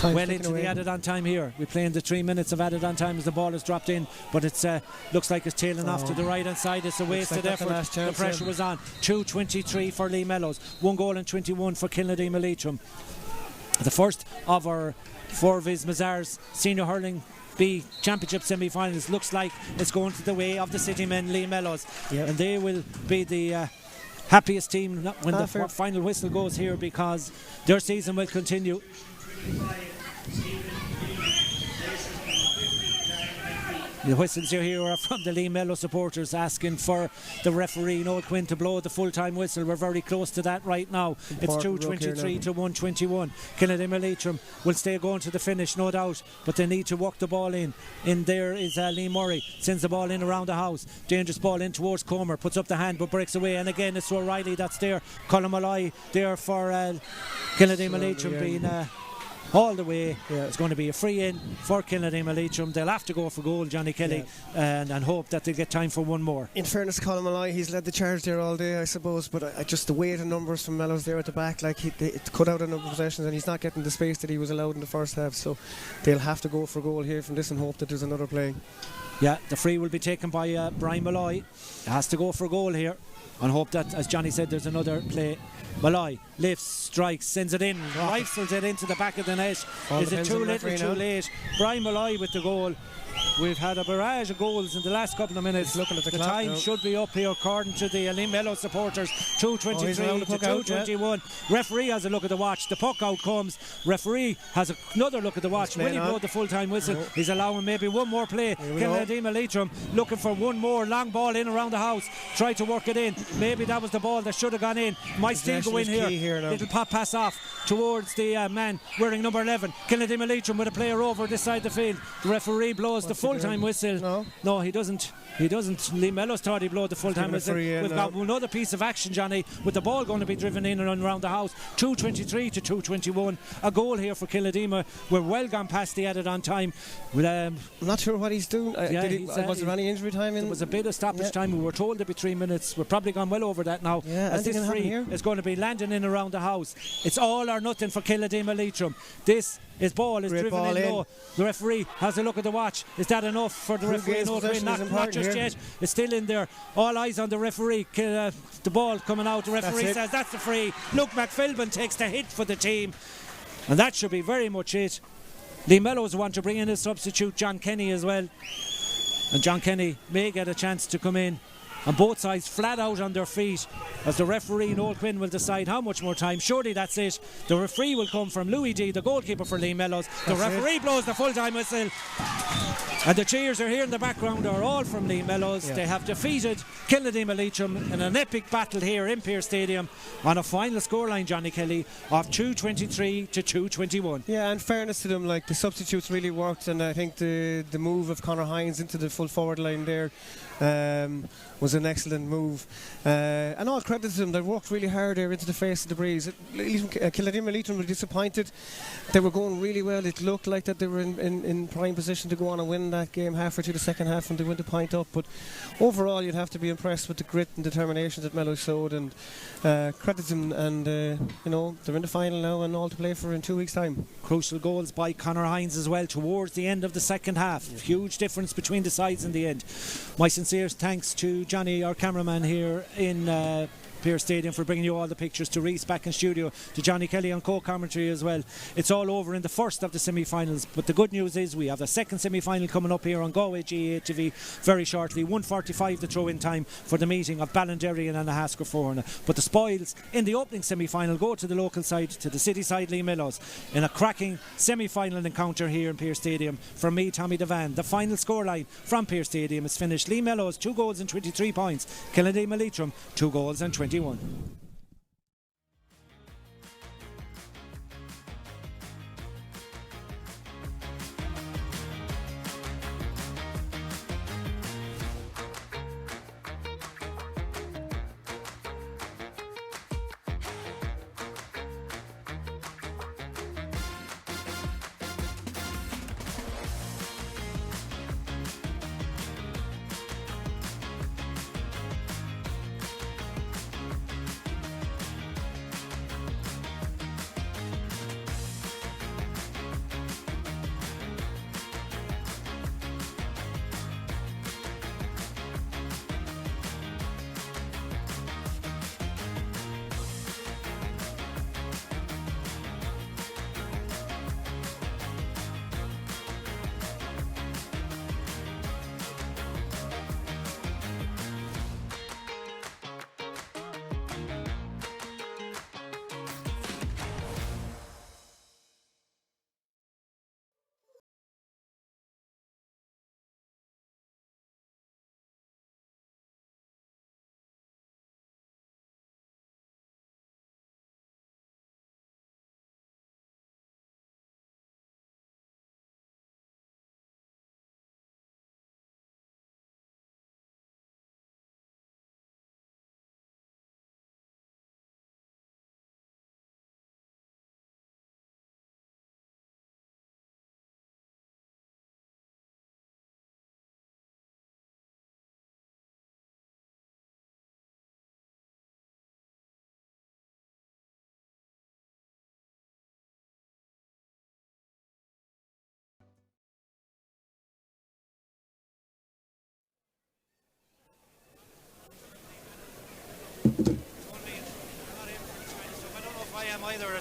well into the added on time here. We're playing the 3 minutes of added on time as the ball is dropped in, but it's looks like it's tailing off to the right hand side. It's a wasted effort. The pressure was on. 2:23 for Lee Mellows, 1 goal and 21 for Kilnadeema Leitrim. The first of our Forvis Mazars senior hurling B championship semi-finals looks like it's going to the way of the city men, Lee Mellows, and they will be the happiest team when the final whistle goes here, because their season will continue. The whistles you hear are from the Lee Mellows supporters asking for the referee Noel Quinn to blow the full-time whistle. We're very close to that right now. It's 2:23 to 1:21. Kilnadeema Leitrim will stay going to the finish, no doubt, but they need to walk the ball in. In there is Lee Murray, sends the ball in around the house. Dangerous ball in towards Comer, puts up the hand but breaks away, and again it's O'Reilly that's there. Colin Malloy there for Kilnadeema Leitrim being all the way. It's going to be a free in for Kilnadeema Leitrim. They'll have to go for goal, Johnny Kelly, and hope that they get time for one more. In fairness to Colin Malloy, he's led the charge there all day, I suppose, but just the weight of numbers from Mellows there at the back, like it cut out a number of possessions, and he's not getting the space that he was allowed in the first half, so they'll have to go for goal here from this and hope that there's another play. Yeah, the free will be taken by Brian Malloy. He has to go for goal here. and hope that, as Johnny said, there's another play. Malloy lifts, strikes, sends it in, rifles it into the back of the net. Is it too little, too late? Brian Malloy with the goal. We've had a barrage of goals in the last couple of minutes. Looking at the clock time now. Should be up here according to the Mellows supporters. 2:23 to 2:21. Referee has a look at the watch. The puck out comes. Referee has another look at the watch. Will he blow the full-time whistle? No. He's allowing maybe one more play. Kilnadeema Leitrim looking for one more long ball in around the house. Try to work it in. Maybe that was the ball that should have gone in. Might still go in here. Little pop pass off towards the man wearing number 11. Kilnadeema Leitrim with a player over this side of the field. The referee blows the full-time whistle. No, he doesn't. Lee Mellows thought he blew the full-time whistle. We've got another piece of action, Johnny, with the ball going to be driven in and around the house. 2:23 to 2:21. A goal here for Kilnadeema. We're well gone past the added on time. I'm not sure what he's doing. Was there any injury time? There was a bit of stoppage time. We were told there'd be 3 minutes. We're probably gone well over that now. As this free is going to be landing in around the house. It's all or nothing for Kilnadeema Leitrim. His ball is driven in low. The referee has a look at the watch. Is that enough for the referee? Not just yet. It's still in there. All eyes on the referee. The ball coming out. The referee says that's the free. Luke McPhilbin takes the hit for the team. And that should be very much it. Lee Mellows want to bring in his substitute, John Kenny, as well. And John Kenny may get a chance to come in. And both sides flat out on their feet as the referee Noel Quinn will decide how much more time. Surely that's it. The referee will come from Louis D, the goalkeeper for Lee Mellows. The referee blows the full-time whistle. And the cheers are here in the background are all from Lee Mellows. They have defeated Kilnadeema Leitrim in an epic battle here in Pearse Stadium on a final scoreline, Johnny Kelly, of 2:23 to 2:21. Yeah, and fairness to them, like the substitutes really worked, and I think the move of Conor Hines into the full forward line there was an excellent move. And all credit to them, they worked really hard there into the face of the breeze. Kilnadeema Leitrim were disappointed. They were going really well. It looked like that they were in prime position to go on and win that game halfway through the second half, and they went a point up. But overall, you'd have to be impressed with the grit and determination that Mellows showed, and credit them. And they're in the final now and all to play for in 2 weeks' time. Crucial goals by Conor Hines as well towards the end of the second half. Huge difference between the sides in the end. My sincere thanks to Johnny, our cameraman here in Pearse Stadium, for bringing you all the pictures, to Reese back in studio, to Johnny Kelly on co-commentary as well. It's all over in the first of the semi-finals, but the good news is we have a second semi-final coming up here on Galway GAA TV very shortly. 1:45 the throw-in time for the meeting of Ballinderry and Anahasker Fohana. But the spoils in the opening semi-final go to the local side, to the city side Lee Mellows, in a cracking semi-final encounter here in Pearse Stadium. From me, Tommy Devan, the final scoreline from Pearse Stadium is finished: Lee Mellows 2 goals and 23 points, Kilnadeema Leitrim 2 goals and 21.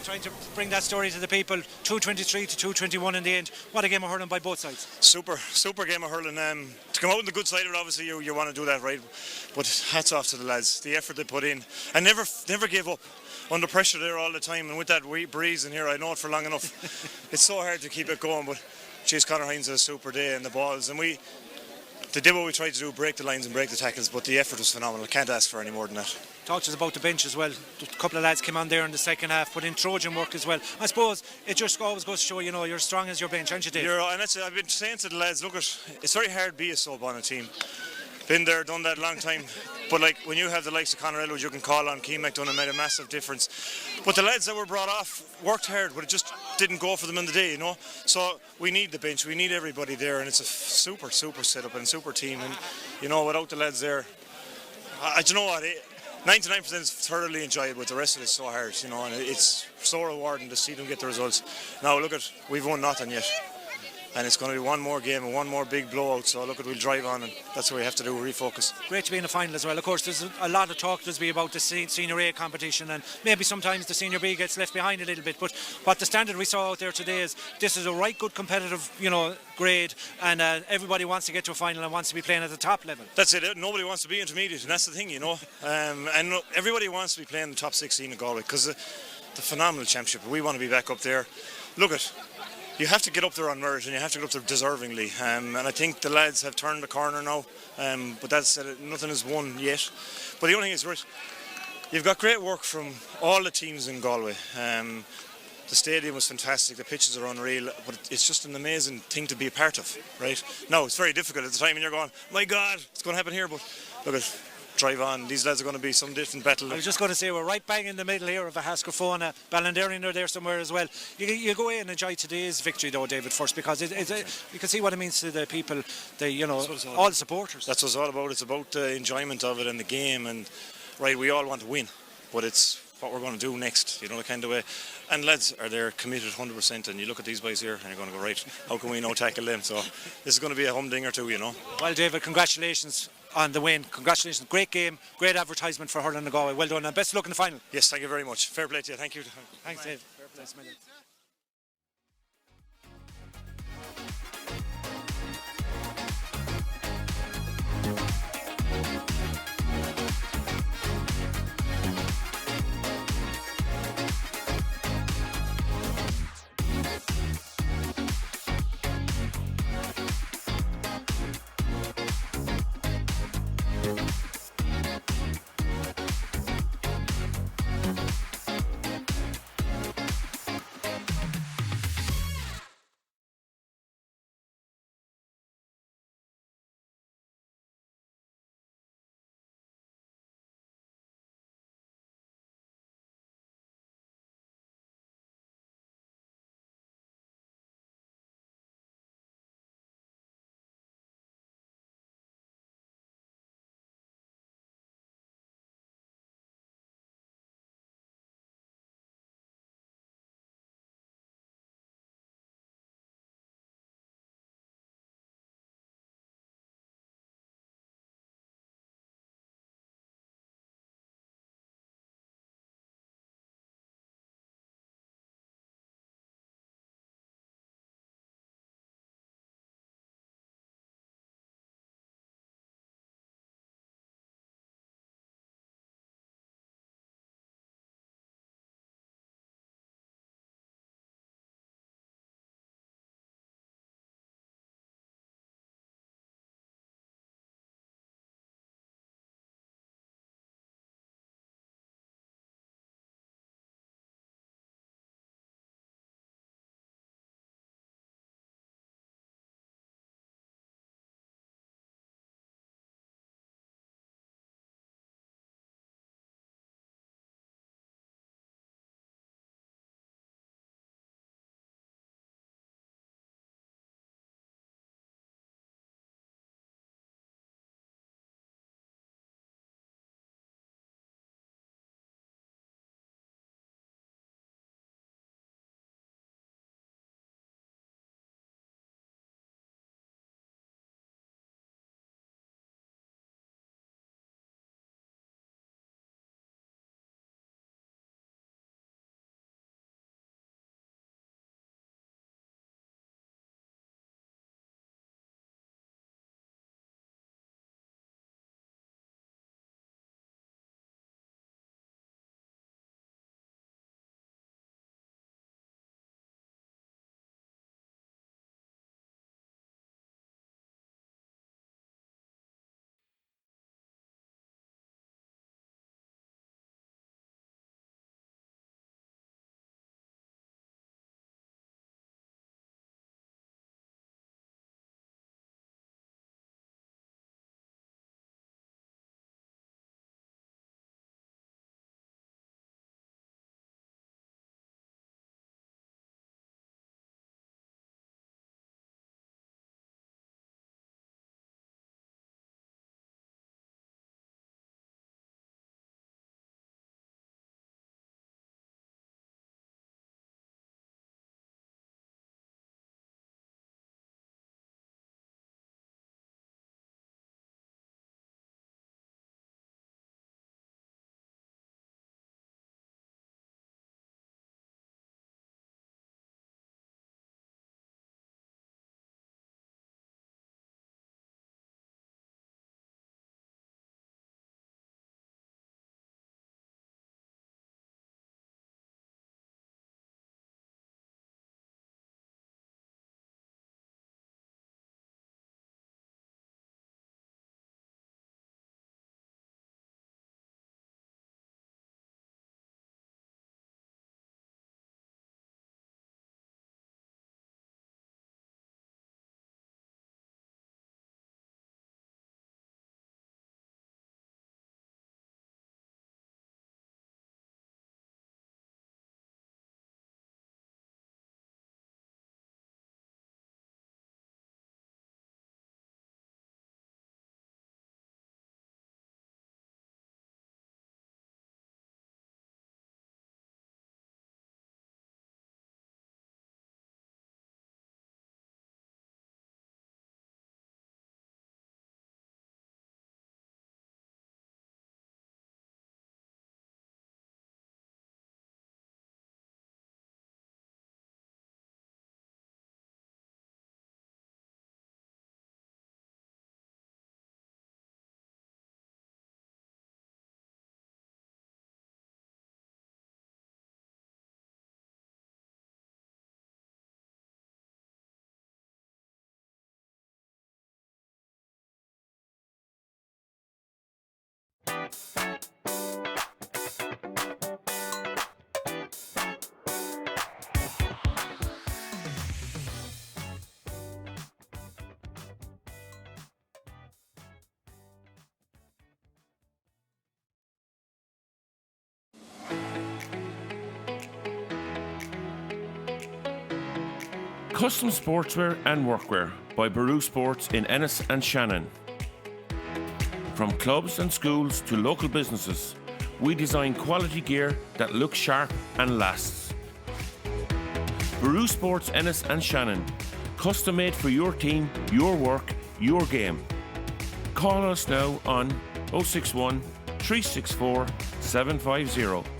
trying to bring that story to the people. 223 to 221 in the end. What a game of hurling by both sides. Super game of hurling. To come out on the good side of it, obviously you want to do that, right? But hats off to the lads, the effort they put in, and never gave up. Under pressure there all the time, and with that breeze in here, I know it for long enough. It's so hard to keep it going, but geez, Conor Hines had a super day and the balls, and they did what we tried to do, break the lines and break the tackles, but the effort was phenomenal. I can't ask for any more than that. Talk to us about the bench as well. A couple of lads came on there in the second half, put in Trojan work as well. I suppose it just always goes to show, you're as strong as your bench, aren't you, Dave? And I've been saying to the lads, look, it's very hard to be a sub on a team. Been there, done that a long time. But like when you have the likes of Conor Elwood, you can call on Keane McDonough, made a massive difference. But the lads that were brought off worked hard, but it just didn't go for them in the day, So we need the bench, we need everybody there, and it's a super setup and super team. And without the lads there, do you know what? 99% is thoroughly enjoyable, but the rest of it is so hard, and it's so rewarding to see them get the results. Now look we've won nothing yet. And it's going to be one more game and one more big blowout, so we'll drive on, and that's what we have to do, refocus. Great to be in the final as well. Of course, there's a lot of talk there's been about the Senior A competition, and maybe sometimes the Senior B gets left behind a little bit, but what the standard we saw out there today is this is a right good competitive grade, and everybody wants to get to a final and wants to be playing at the top level. That's it. Nobody wants to be intermediate, and that's the thing, and everybody wants to be playing the top 16 in Galway, because the phenomenal championship, we want to be back up there. You have to get up there on merit, and you have to get up there deservingly, and I think the lads have turned the corner now, but that's nothing is won yet. But the only thing is, right, you've got great work from all the teams in Galway. The stadium was fantastic, the pitches are unreal, but it's just an amazing thing to be a part of, right? Now, it's very difficult at the time, and you're going, my God, it's going to happen here, but look drive on. These lads are going to be some different battle. I was just going to say, we're right bang in the middle here of a Hascafona. Ballinderrin are there somewhere as well. You go in and enjoy today's victory though, David, first, because you can see what it means to the people, all the supporters. That's what it's all about. It's about the enjoyment of it and the game, and right, we all want to win, but it's what we're going to do next, the kind of way. And lads are there committed 100%, and you look at these boys here and you're going to go, right, how can we now tackle them? So this is going to be a humdinger too, Well, David, congratulations on the win. Congratulations, great game, great advertisement for hurling in Galway. Well done, and best of luck in the final. Yes, thank you very much. Fair play to you. Thank you. Thanks, Dave. Fair play. Custom sportswear and workwear by Baru Sports in Ennis and Shannon. From clubs and schools to local businesses, we design quality gear that looks sharp and lasts. Baru Sports Ennis and Shannon, custom made for your team, your work, your game. Call us now on 061 364 750